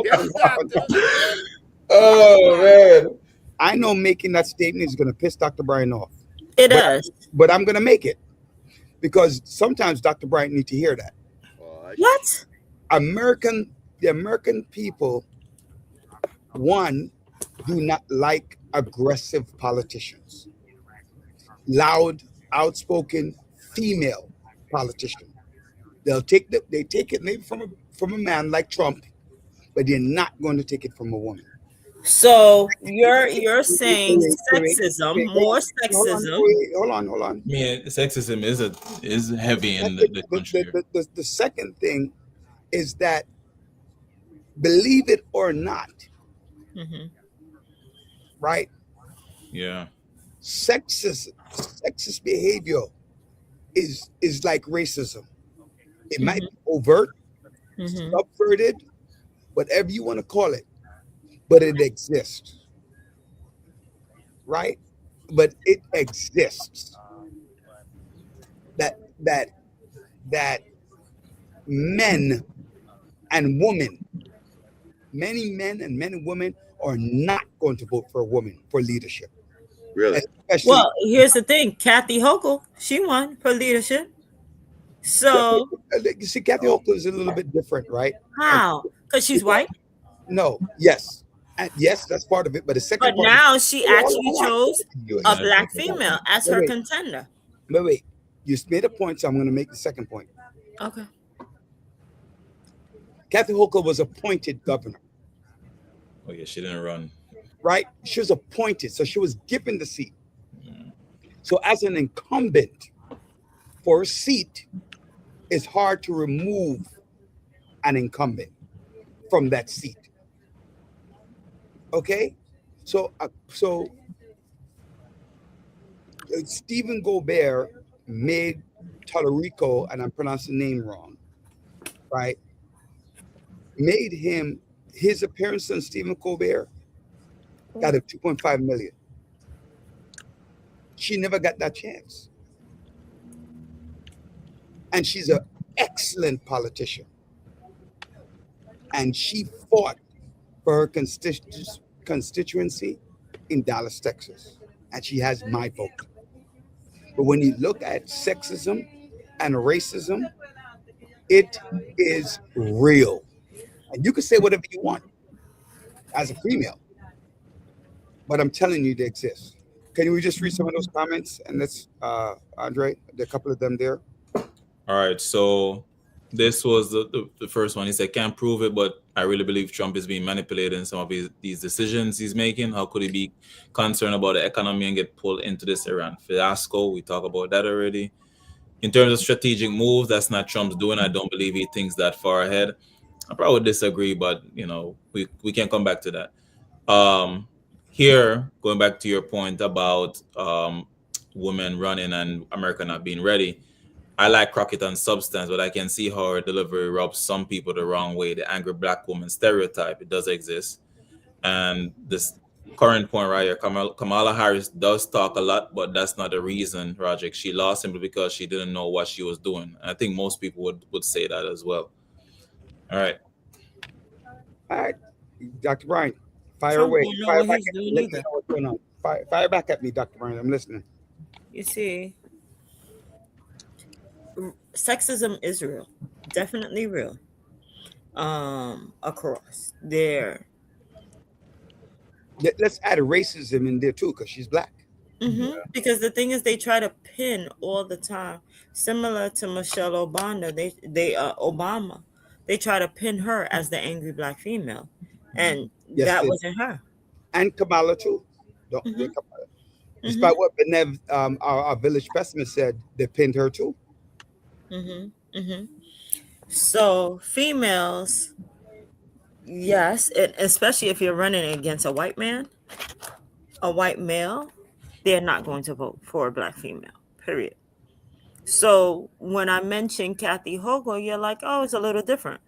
get them, doctor. Oh man! I know making that statement is going to piss Dr. Brian off, It does. but I'm going to make it because sometimes Dr. Brian need to hear that. Oh, What? The American people, one, do not like aggressive politicians, loud, outspoken female politicians. They take it maybe from a man like Trump, but they're not going to take it from a woman. So you're saying sexism, more sexism. Hold on. Yeah, sexism is heavy in the country. The second thing is that, believe it or not, Mm-hmm. right? Yeah. Sexist behavior is like racism. It might be overt, Mm-hmm. subverted, whatever you want to call it, but it exists, right? But it exists. That men and women, many men and women are not going to vote for a woman for leadership. really? Especially, Well, here's the thing. Kathy Hochul, she won for leadership. So you see, Kathy Hochul is a little bit different, right? how? Because she's white. No, yes, and yes, that's part of it. But the second But part, now she actually chose a Yeah. black female as her Wait. contender. wait, you made a point, so I'm going to make the second point. Okay. Kathy Hochul was appointed governor, Oh yeah, she didn't run. right? She was appointed, so she was given the seat. So as an incumbent for a seat, it's hard to remove an incumbent from that seat. Okay, so Stephen Colbert made Tallarico, and I'm pronouncing the name wrong, right? Made him, his appearance on Stephen Colbert got him 2.5 million. She never got that chance. And she's an excellent politician. And she fought for her constituency in Dallas, Texas. And she has my vote. But when you look at sexism and racism, it is real. And you can say whatever you want as a female. But I'm telling you, they exist. Can we just read some of those comments? And let's, Andre, a couple of them there. All right, so this was the first one. He said, can't prove it, but I really believe Trump is being manipulated in some of these decisions he's making. How could he be concerned about the economy and get pulled into this Iran fiasco? We talked about that already. In terms of strategic moves, that's not Trump's doing. I don't believe he thinks that far ahead. I probably would disagree, but we can come back to that. Here, going back to your point about women running and America not being ready, I like Crockett on substance, but I can see how her delivery rubs some people the wrong way. The angry black woman stereotype, it does exist. And this current point right here, Kamala Harris does talk a lot, but that's not the reason, Roger. She lost simply because she didn't know what she was doing. I think most people would say that as well. All right. All right, Dr. Brian, fire Trump away. don't know Fire what back he's at me. doing Let me either. know what's going on. Fire back at me, Dr. Brian. I'm listening. You see, sexism is real, definitely real. Across there. Let's add racism in there too, because she's black. Because the thing is, they try to pin all the time, similar to Michelle Obama. Obama. They try to pin her as the angry black female, and Yes, that they- wasn't her. And Kamala too. Don't forget Kamala. Despite what Benev, our village pessimist said, they pinned her too. So females, yes, and especially if you're running against a white man, a white male, they're not going to vote for a black female. Period. So when I mentioned Kathy Hochul, you're like, oh, it's a little different.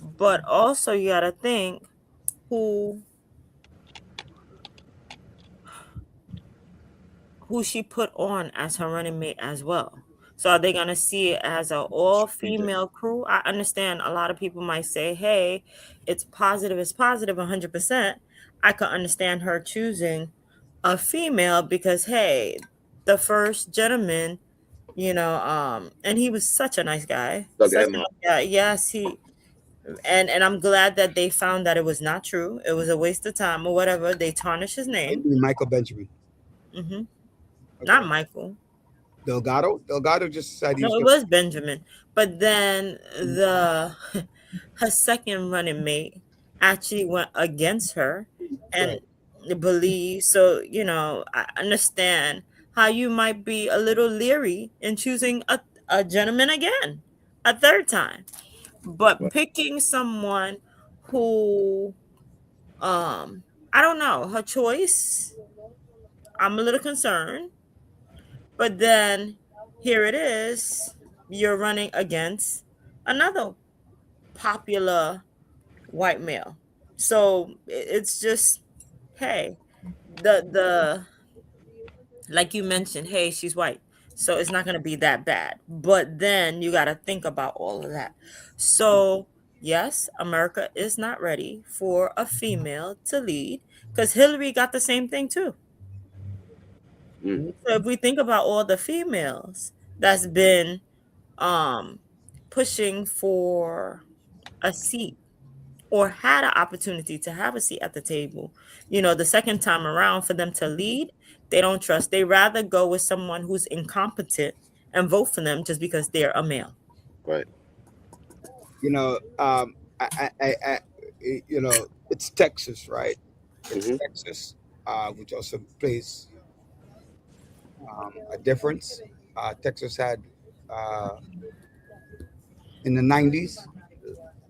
But also you gotta think who she put on as her running mate as well. So are they gonna see it as an all-female crew? I understand a lot of people might say, hey, it's positive 100%. I could understand her choosing a female because hey, the first gentleman, and he was such a nice guy. Doug Such a Emhoff. nice guy. Yes, he and I'm glad that they found that it was not true. It was a waste of time or whatever. They tarnished his name. Michael Benjamin. Not Michael. Delgado just decided No, it was Benjamin. But then her second running mate actually went against her and believed. So, I understand how you might be a little leery in choosing a gentleman again, a third time. But picking someone who, I don't know, her choice, I'm a little concerned. But then here it is, you're running against another popular white male. So it's just, hey, the like you mentioned, hey, she's white. So it's not going to be that bad. But then you got to think about all of that. So yes, America is not ready for a female to lead because Hillary got the same thing too. So if we think about all the females that's been pushing for a seat or had an opportunity to have a seat at the table, the second time around for them to lead, they don't trust. They rather go with someone who's incompetent and vote for them just because they're a male. Right. It's Texas, right? It's Texas, which also plays a difference. Texas had in the 90s,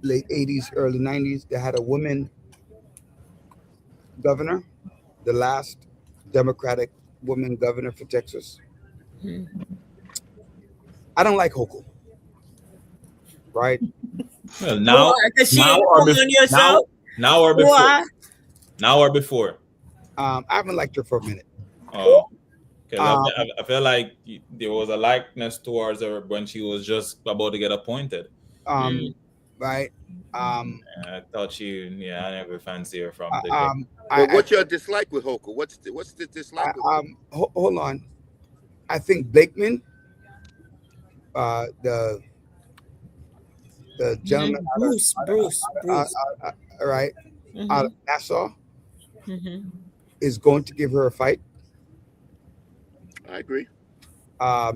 late 80s, early 90s, they had a woman governor, the last Democratic woman governor for Texas. I don't like Hochul, right? Well, now or before. I haven't liked her for a minute. I feel like there was a likeness towards her when she was just about to get appointed. Right. I thought I never fancy her from the what's your dislike with Hochul? What's the dislike? Hold on. I think Blakeman, the gentleman, Bruce, right, out of Nassau, is going to give her a fight. I agree. A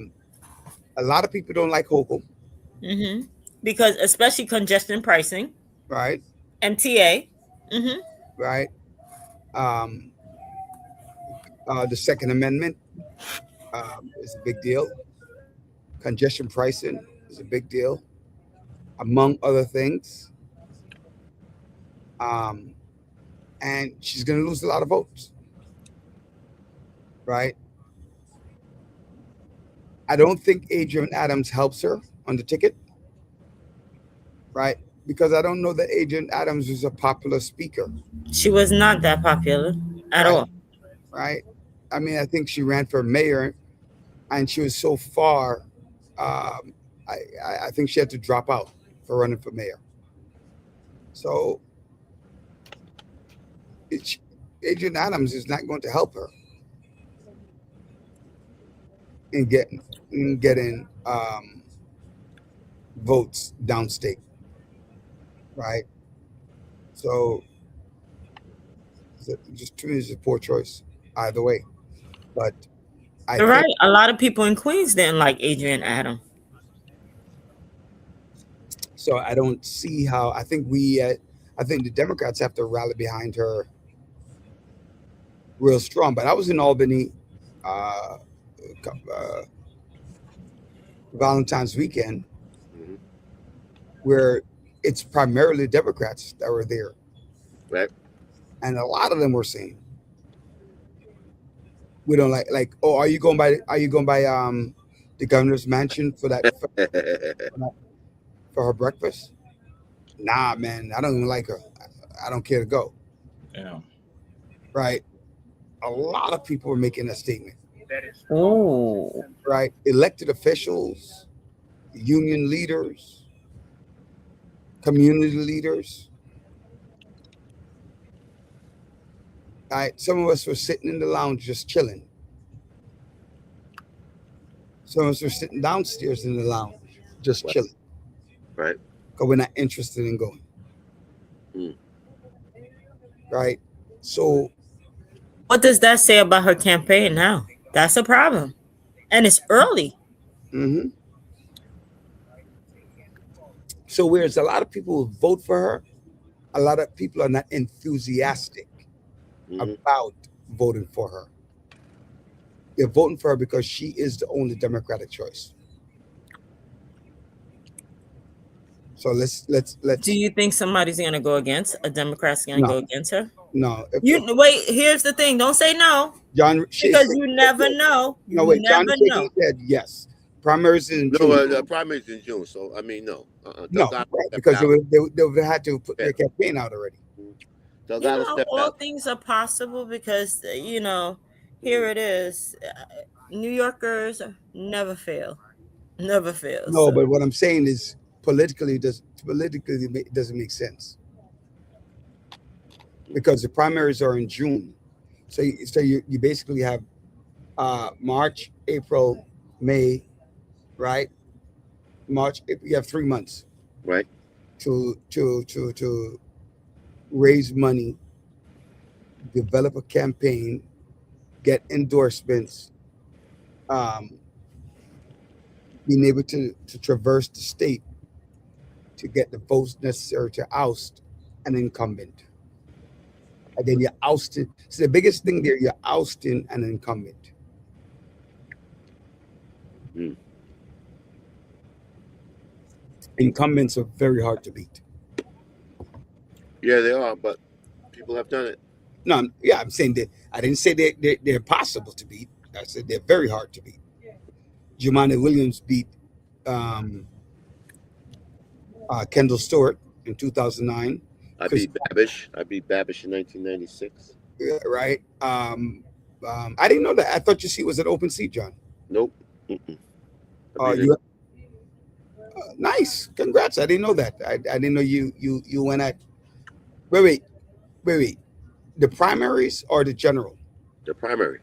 lot of people don't like Hochul, Because especially congestion pricing, right? MTA. Right. The Second Amendment is a big deal. Congestion pricing is a big deal, among other things. And she's going to lose a lot of votes, right? I don't think Adrian Adams helps her on the ticket, right? Because I don't know that Adrian Adams is a popular speaker. She was not that popular at Right. all. Right? I mean, I think she ran for mayor, and she was so far. I think she had to drop out for running for mayor. So Adrian Adams is not going to help her in getting votes downstate, right? So just to me, it's a poor choice either way. But You're right. A lot of people in Queens didn't like Adrian Adams. So I don't see how. I think the Democrats have to rally behind her real strong. But I was in Albany Valentine's weekend, where it's primarily Democrats that were there, right? And a lot of them were saying, "We don't like. Oh, are you going by the governor's mansion for that for her breakfast? Nah, man, I don't even like her. I don't care to go." Yeah. Right. A lot of people are making that statement. Oh. Right. Elected officials, union leaders, community leaders. Right. Some of us were sitting in the lounge just chilling. Some of us were sitting downstairs in the lounge just chilling. Right. Because we're not interested in going. Right. So what does that say about her campaign now? That's a problem. And it's early. So whereas a lot of people will vote for her, a lot of people are not enthusiastic about voting for her. They're voting for her because she is the only Democratic choice. So let's. Do you think somebody's gonna go against a Democrat's gonna go against her? No. Wait. Here's the thing. Don't say no. John, because you never know. No, wait. John Shaheen said yes. Primaries in June. No, the primaries in June. So I mean, no. No, because they would have had to put their campaign out already. All things are possible because here it is. New Yorkers never fail. Never fail. No, so. But what I'm saying is politically it doesn't make sense. Because the primaries are in June. So you basically have March, April, May, right? March, you have 3 months. Right. To raise money, develop a campaign, get endorsements, being able to traverse the state to get the votes necessary to oust an incumbent. And then you're ousted. So the biggest thing there, you're ousting an incumbent. Incumbents are very hard to beat. Yeah, they are, but people have done it. No, I'm saying that I didn't say they're possible to beat. I said they're very hard to beat. Jumaane Williams beat Kendall Stewart in 2009. I beat Babish in 1996. Yeah, right. I didn't know that. I thought your seat was an open seat, John. Nope. Nice. Congrats. I didn't know that. I didn't know you went at. Wait. The primaries or the general? The primary.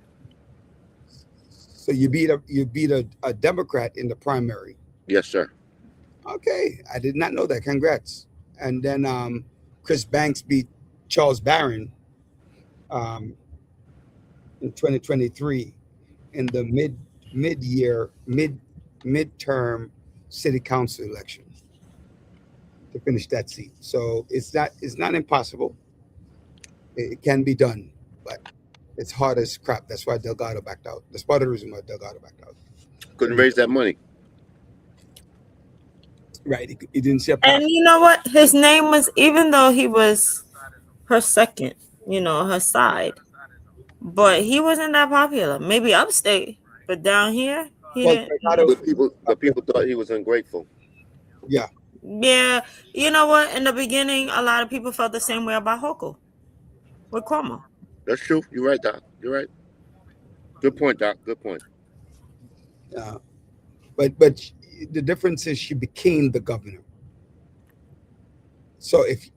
So you beat a Democrat in the primary. Yes, sir. Okay, I did not know that. Congrats. And then Chris Banks beat Charles Barron in 2023 in the midterm city council election to finish that seat. So it's not impossible. It can be done, but it's hard as crap. That's why Delgado backed out. That's part of the reason why Delgado backed out. Couldn't raise that money. Right. He didn't see a path. And you know what? His name was, even though he was her second, her side, but he wasn't that popular. Maybe upstate, but down here, he didn't. But people thought he was ungrateful. Yeah. Yeah. You know what? In the beginning, a lot of people felt the same way about Hochul with Cuomo. That's true. You're right, Doc. You're right. Good point, Doc. Good point. But the difference is she became the governor. So if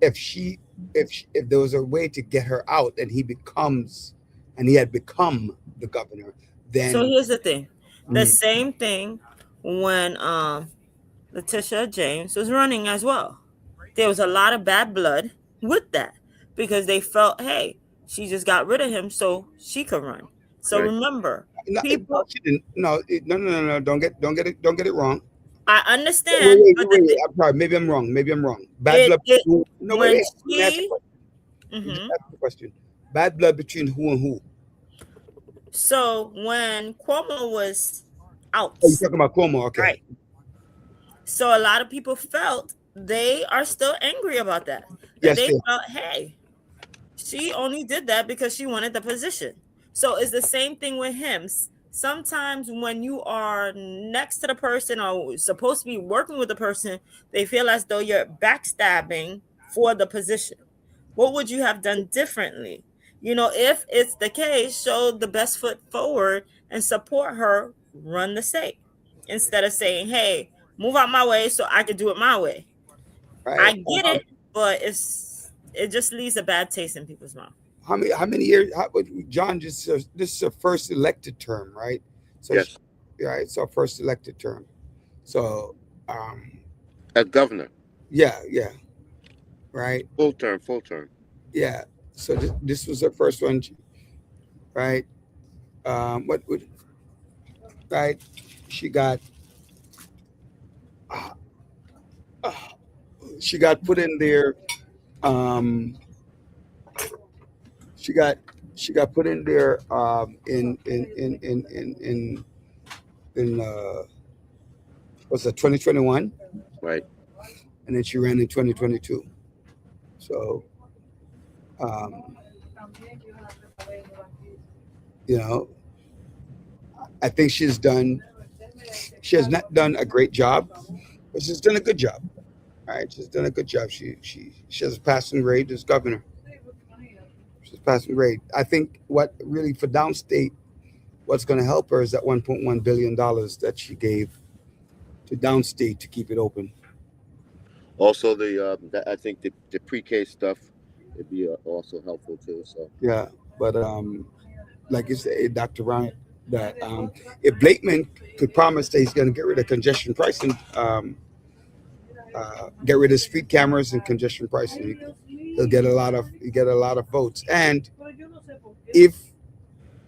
there was a way to get her out and he had become the governor, then. So here's the thing. The same thing when Letitia James was running as well. There was a lot of bad blood with that because they felt, hey, she just got rid of him so she could run. So remember, people. No. Don't get it wrong. I understand. Wait. I'm sorry. Maybe I'm wrong. Bad blood. Wait. Ask the question. Bad blood between who and who? So when Cuomo was out. Oh, you're talking about Cuomo, okay. Right. So a lot of people felt they are still angry about that. Yes, they felt, hey, she only did that because she wanted the position. So it's the same thing with him. Sometimes when you are next to the person or supposed to be working with the person, they feel as though you're backstabbing for the position. What would you have done differently? If it's the case, show the best foot forward and support her, run the state. Instead of saying, hey, move out my way so I can do it my way. Right. I get it, but it just leaves a bad taste in people's mouth. How many years? John, this is her first elected term, right? So yes. Right. So first elected term. So. As governor. Yeah. Right. Full term. Yeah. So this was her first one, right? Right? She got. She got put in there. She got put in there in what's that, 2021? Right. And then she ran in 2022. So I think she has not done a great job, but she's done a good job. Right? She's done a good job. She has a passing grade as governor. She's passing grade. I think what really for downstate, what's going to help her is that $1.1 billion that she gave to downstate to keep it open. Also, I think the pre-K stuff would be also helpful too. So yeah, but like you say, Dr. Ryan, that if Blakeman could promise that he's going to get rid of congestion pricing, get rid of speed cameras and congestion pricing, he'll get a lot of votes. And if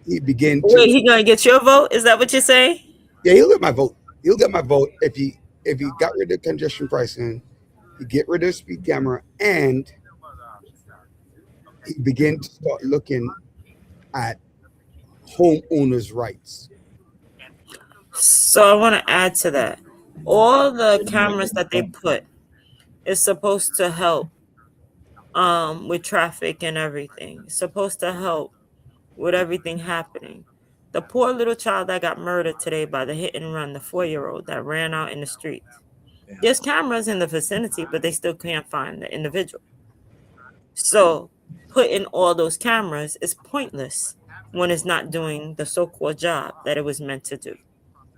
he begin to, he gonna get your vote? Is that what you say? Yeah, he'll get my vote. He'll get my vote if he got rid of congestion pricing, he get rid of speed camera, and he begin to start looking at homeowners' rights. So I want to add to that. All the cameras that they put is supposed to help with traffic and everything. It's supposed to help with everything happening. The poor little child that got murdered today by the hit and run, the 4-year-old that ran out in the street. There's cameras in the vicinity, but they still can't find the individual. So putting all those cameras is pointless when it's not doing the so-called job that it was meant to do.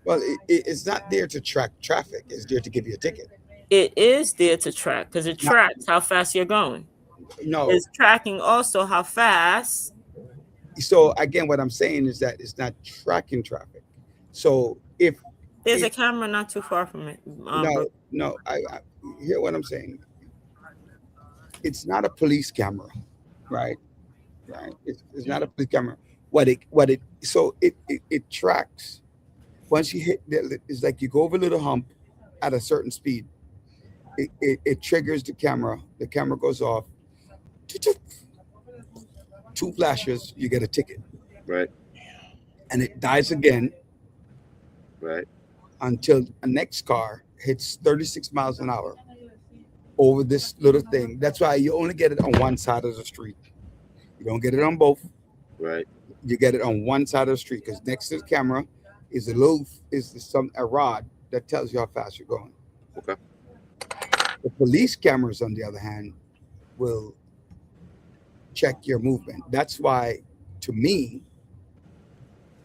Well, it's not there to track traffic. It's there to give you a ticket. It is there to track because it tracks how fast you're going. No. It's tracking also how fast. So again, what I'm saying is that it's not tracking traffic. So if there's a camera not too far from it. No, I hear what I'm saying. It's not a police camera, right? Right. It's not a police camera. It tracks once you hit, it's like you go over a little hump at a certain speed. It triggers the camera. The camera goes off. Two flashes, you get a ticket, Right. and it dies again Right. until a next car hits 36 miles an hour over this little thing. That's why you only get it on one side of the street. You don't get it on both. Right. You get it on one side of the street because next to the camera is a rod that tells you how fast you're going. Okay. The police cameras, on the other hand, will check your movement. That's why, to me,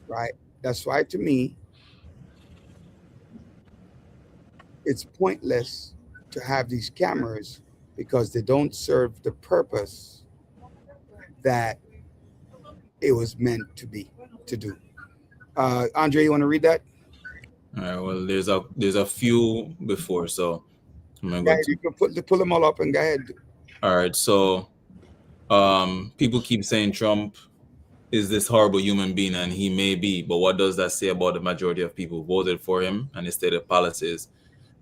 right? That's why, to me, it's pointless to have these cameras because they don't serve the purpose that it was meant to do. Andre, you want to read that? All right. Well, there's a few before, so I'm gonna Go go ahead, to. you can pull them all up and go ahead. All right. So, people keep saying Trump is this horrible human being, and he may be, but what does that say about the majority of people who voted for him and his stated policies?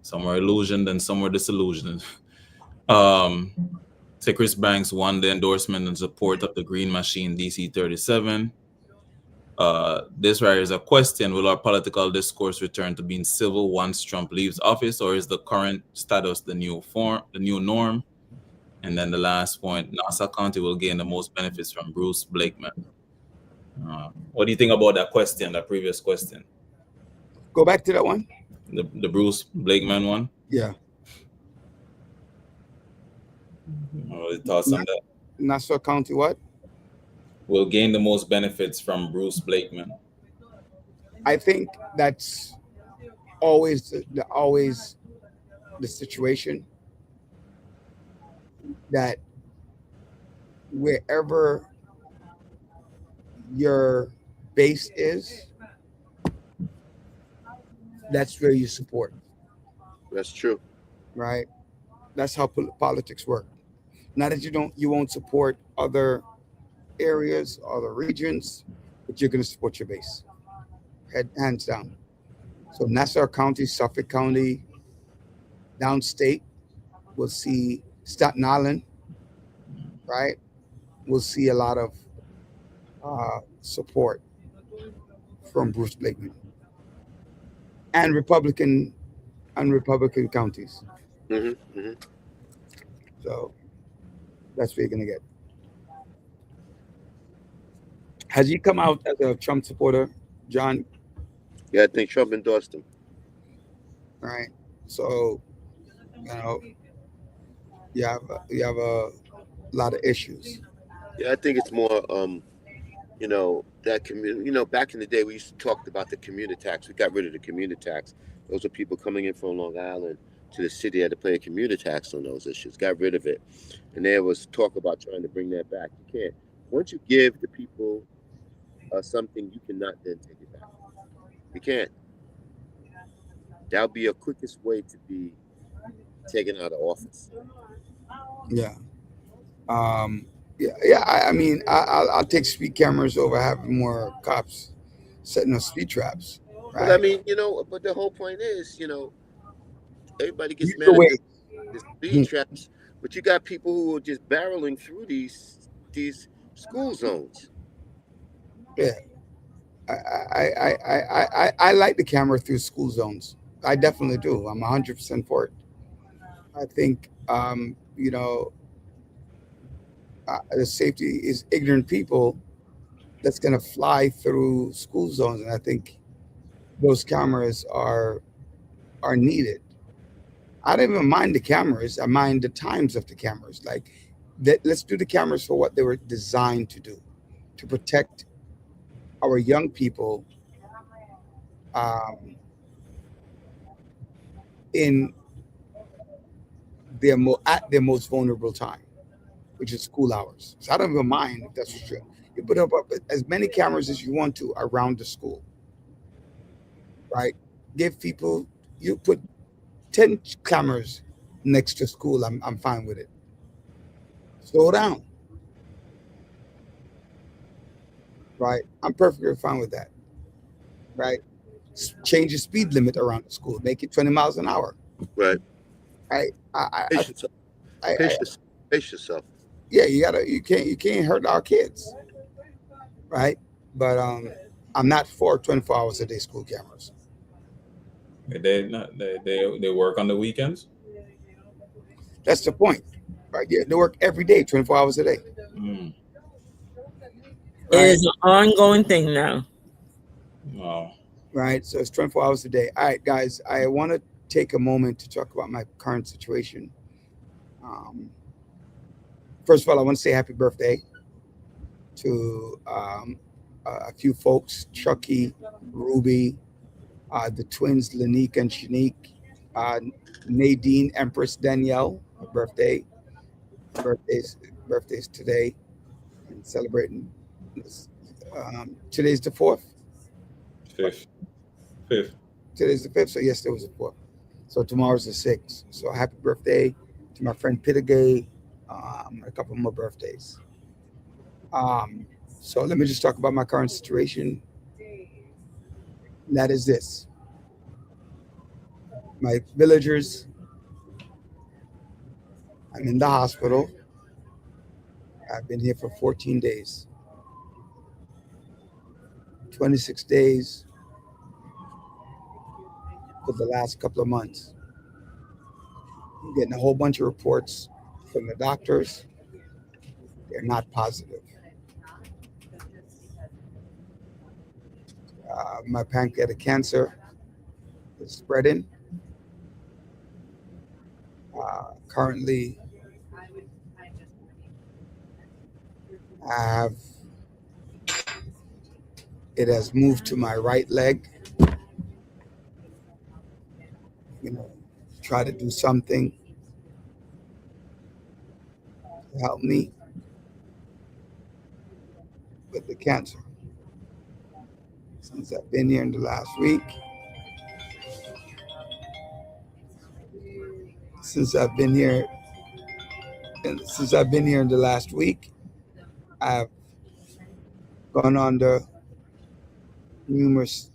Some were illusioned and some were disillusioned. Say Chris Banks won the endorsement and support of the Green Machine DC 37. This right is a question: will our political discourse return to being civil once Trump leaves office, or is the current status the new norm? And then the last point: Nassau County will gain the most benefits from Bruce Blakeman. What do you think about that question? That previous question, Go back to that one. the Bruce Blakeman one. Yeah. Thoughts on that? Nassau County, what? Will gain the most benefits from Bruce Blakeman. I think that's always the situation, that wherever your base is, that's where you support, That's true. right? That's how politics work. Not that you won't support other areas, other regions, but you're going to support your base, hands down. So Nassau County, Suffolk County, downstate, we'll see Staten Island, right? We'll see a lot of support from Bruce Blakeman and Republican counties. Mm-hmm. Mm-hmm. So that's what you're gonna get. Has he come out as a Trump supporter, John? Yeah, I think Trump endorsed him. Right. So, you have a lot of issues. Yeah, I think it's more, that community. Back in the day, we used to talk about the community tax. We got rid of the community tax. Those are people coming in from Long Island to the city, had to pay a community tax on those issues. Got rid of it, and there was talk about trying to bring that back. You can't. Once you give the people something, you cannot then take it back. You can't. That'll be a quickest way to be taken out of office. Yeah. Yeah. I mean, I'll take speed cameras over having more cops setting up speed traps. Right? But I mean, but the whole point is, everybody gets Use mad the at way. the speed traps, but you got people who are just barreling through these school zones. Yeah. I like the camera through school zones. I definitely do. I'm 100% for it. I think the safety is ignorant people that's going to fly through school zones, and I think those cameras are needed. I don't even mind the cameras. I mind the times of the cameras. Like, let's do the cameras for what they were designed to do, to protect our young people in at their most vulnerable time, which is school hours. So I don't even mind if that's true. You put up as many cameras as you want to around the school, right? Give people, you put 10 cameras next to school, I'm fine with it. Slow down, right? I'm perfectly fine with that, right? change the speed limit around the school, make it 20 miles an hour. Right. I, I, Pace yourself. I, Pace yourself. Pace yourself. yeah, you can't hurt our kids, right? But I'm not for 24 hours a day school cameras. They work on the weekends. That's the point, right? Yeah, they work every day, 24 hours a day. Mm. It Right? is an ongoing thing now. Wow. Right. So it's 24 hours a day. All right, guys, I want to take a moment to talk about my current situation. First of all, I want to say happy birthday to a few folks, Chucky, Ruby, the twins, Lanique and Shanique, Nadine, Empress, Danielle, her birthdays today, and celebrating this. Today's the 4th. Fifth. Today's the 5th, so yesterday was the 4th. So tomorrow's the 6th. So happy birthday to my friend Pitagay, a couple more birthdays. So let me just talk about my current situation. And that is this. My villagers, I'm in the hospital. I've been here for 14 days. 26 days for the last couple of months. I'm getting a whole bunch of reports from the doctors. They're not positive. My pancreatic cancer is spreading. Currently, it has moved to my right leg. Try to do something to help me with the cancer. Since I've been here in the last week, in the last week, I've gone under numerous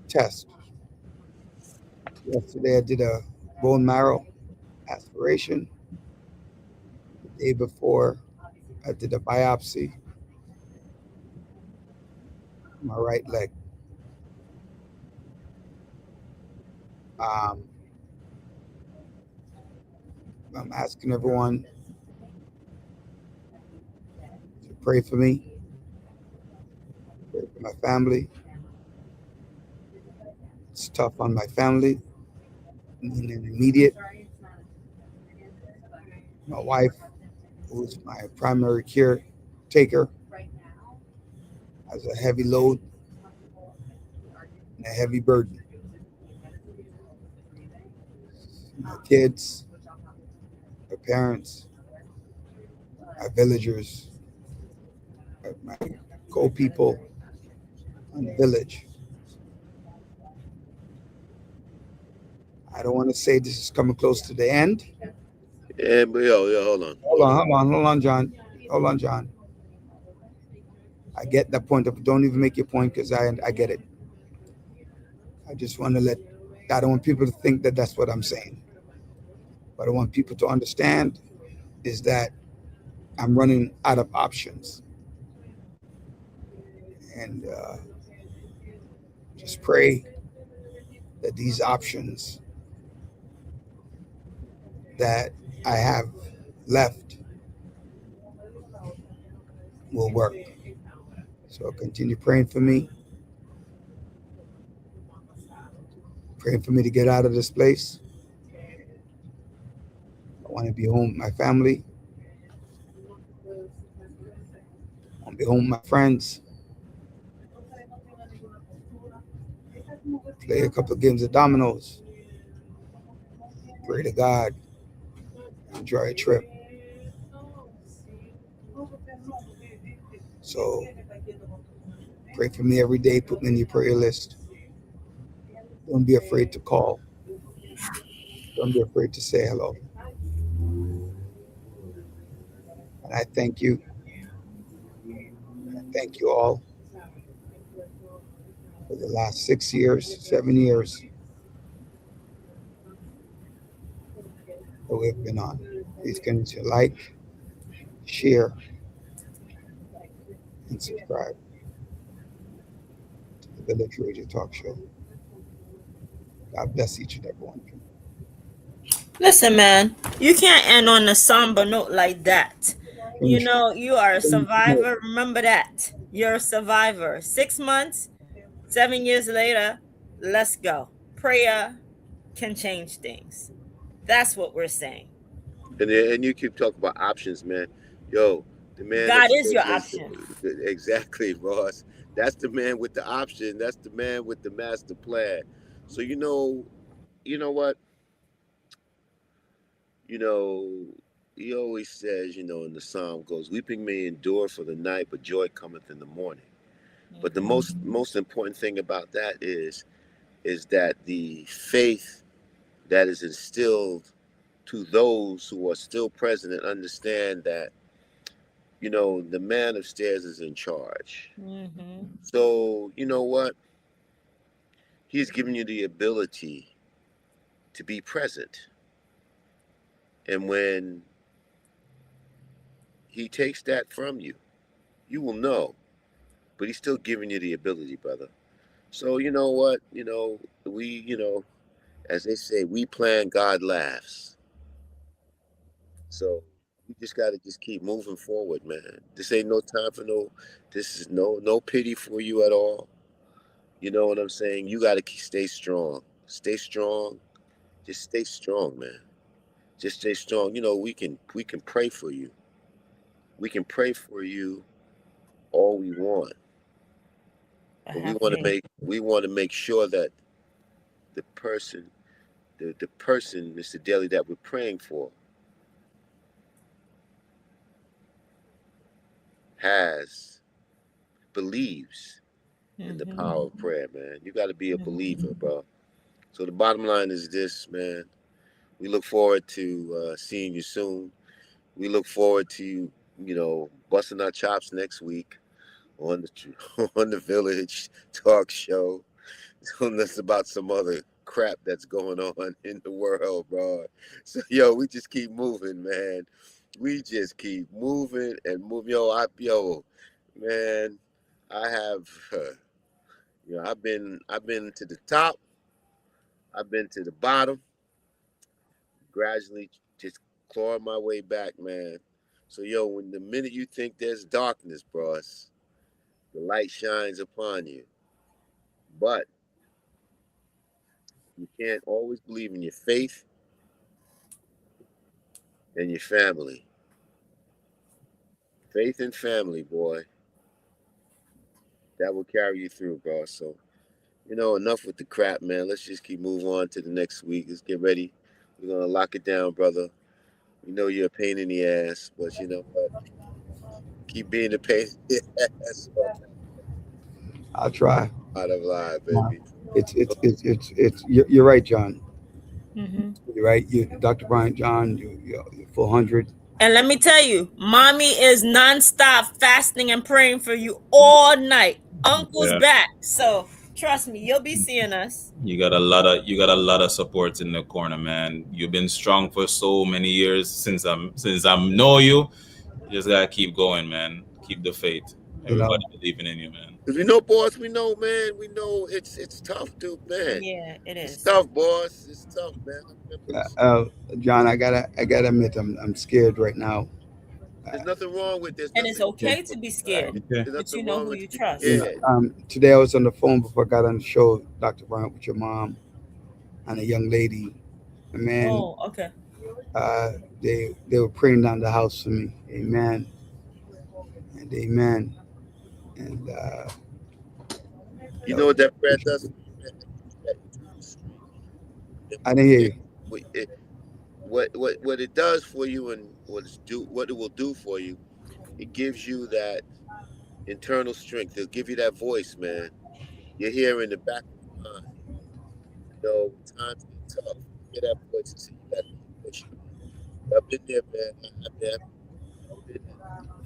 tests. Yesterday, I did a bone marrow aspiration. The day before, I did a biopsy on my right leg. I'm asking everyone to pray for me, pray for my family. It's tough on my family, and immediate. My wife, who's my primary caretaker, has a heavy load and a heavy burden. My kids, my parents, my villagers, my co-people in the village. I don't want to say this is coming close to the end. Yeah, but hold on. Hold on, John. I get that point. Don't even make your point because I get it. I just want to I don't want people to think that that's what I'm saying. What I want people to understand is that I'm running out of options. And just pray that these options that I have left will work. So continue praying for me. Praying for me to get out of this place. I want to be home with my family. I want to be home with my friends. Play a couple of games of dominoes. Pray to God. Enjoy a trip. So pray for me every day. Put me in your prayer list. Don't be afraid to call. Don't be afraid to say hello. And I thank you. I thank you all for the last 6 years, 7 years that we've been on. Please continue to like, share, and subscribe to the Village Radio Talk Show. God bless each and every one of you. Listen, man, you can't end on a somber note like that. You Finish. know, you are a Finish. survivor. Remember that. You're a survivor. 6 months, 7 years later, let's go. Prayer can change things. That's what we're saying. And you keep talking about options, man. Yo, the man God is upstairs your is- option. Exactly, Ross. That's the man with the option. That's the man with the master plan. So you know what? You know, he always says, in the psalm goes, weeping may endure for the night, but joy cometh in the morning. But the most important thing about that is that the faith that is instilled to those who are still present and understand that, the man upstairs is in charge. Mm-hmm. So, you know what? He's given you the ability to be present. And when he takes that from you, you will know. But he's still giving you the ability, brother. So, you know what? We, as they say, we plan, God laughs. So you just got to just keep moving forward, man. This ain't no time for this is no pity for you at all. You know what I'm saying? You got to stay strong. Stay strong. Just stay strong, man. Just stay strong. We can pray for you. We can pray for you all we want. But we want to make sure that the person, Mr. Daly, that we're praying for believes in the power of prayer, man. You got to be a believer, bro. So the bottom line is this, man. We look forward to seeing you soon. We look forward to busting our chops next week on the Village Talk Show. Telling us about some other crap that's going on in the world, bro. So we just keep moving, man. We just keep moving and moving. Man, I have I've been to the top. I've been to the bottom. Gradually just clawing my way back, man. So when the minute you think there's darkness, bros, the light shines upon you. But you can't always believe in your faith and your family. Faith and family, boy. That will carry you through, bro. So, enough with the crap, man. Let's just keep moving on to the next week. Let's get ready. We're going to lock it down, brother. We know you're a pain in the ass, but you know what? Keep being a pain in the ass. I'll try. Out of line, baby. You're right, John. Mm-hmm. You're right. Dr. Bryant John, you're 400. And let me tell you, mommy is nonstop fasting and praying for you all night. Uncle's back, so trust me, you'll be seeing us. You got a lot of support in the corner, man. You've been strong for so many years since I know you. You just gotta keep going, man. Keep the faith. Everybody believing in you, man. Because boss, we know, man. We know it's tough, dude, man. Yeah, it is. It's tough, boss. It's tough, man. John, I gotta admit, I'm scared right now. There's nothing wrong with this. And it's okay to be scared, but you know who you trust. Today I was on the phone before I got on the show, Dr. Bryant, with your mom and a young lady. And man, okay. They were praying down the house for me. Amen. And amen. And you know what that prayer does? I didn't hear you. What it does for you and what it will do for you, it gives you that internal strength. It'll give you that voice, man. You're here in the back of your mind. Times get tough. You hear that voice and see you got to keep pushing. I've been there, man. I've been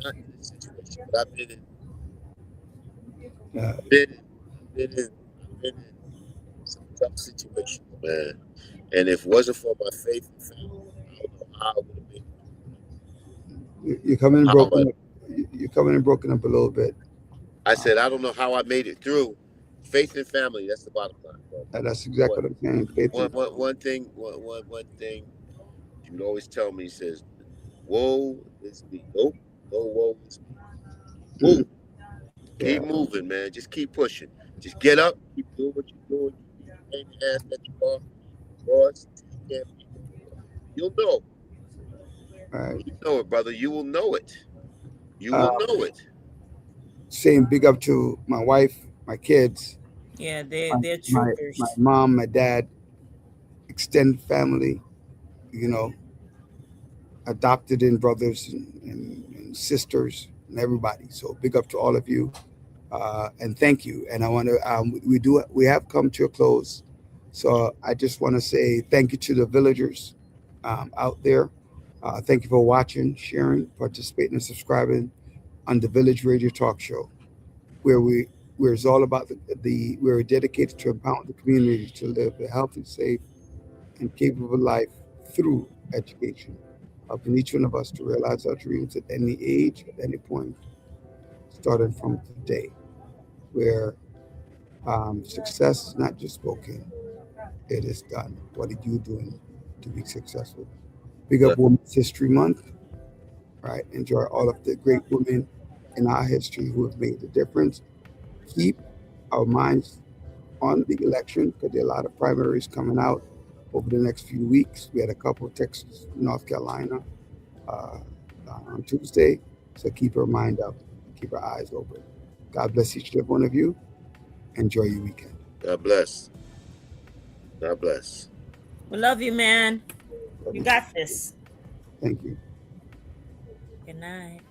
not in this situation, but I've been in been in some tough situations, man. And if it wasn't for my faith and family, I don't know how I would have been. You're coming in How, broken up. You're coming in broken up a little bit. I said, I don't know how I made it through. Faith and family, that's the bottom line, bro. And that's exactly what I'm saying. Faith and- One thing, you'd always tell me, he says, woe is me. Nope, no woe is me. Move. Yeah. Keep moving, man. Just keep pushing. Just get up, keep doing what you're doing. Keep the ass that you are. Boss, you can't be. You'll know. All right. You know it, brother. You will know it. You will know it. Saying big up to my wife, my kids, Yeah, they're my troopers. mom, my dad, extended family, you know, adopted in brothers and sisters and everybody. So big up to all of you, and thank you. And I want to we have come to a close, so I just want to say thank you to the villagers out there. Thank you for watching, sharing, participating, and subscribing on the Village Radio Talk Show, where it's all about we're dedicated to empowering the community to live a healthy, safe, and capable life through education, helping each one of us to realize our dreams at any age, at any point, starting from today, where success is not just spoken, it is done. What are you doing to be successful? Big up Women's History Month, right? Enjoy all of the great women in our history who have made the difference. Keep our minds on the election because there are a lot of primaries coming out over the next few weeks. We had a couple of Texas, North Carolina on Tuesday. So keep our mind up, keep our eyes open. God bless each and every one of you. Enjoy your weekend. God bless. God bless. We love you, man. You got this. Thank you. Good night.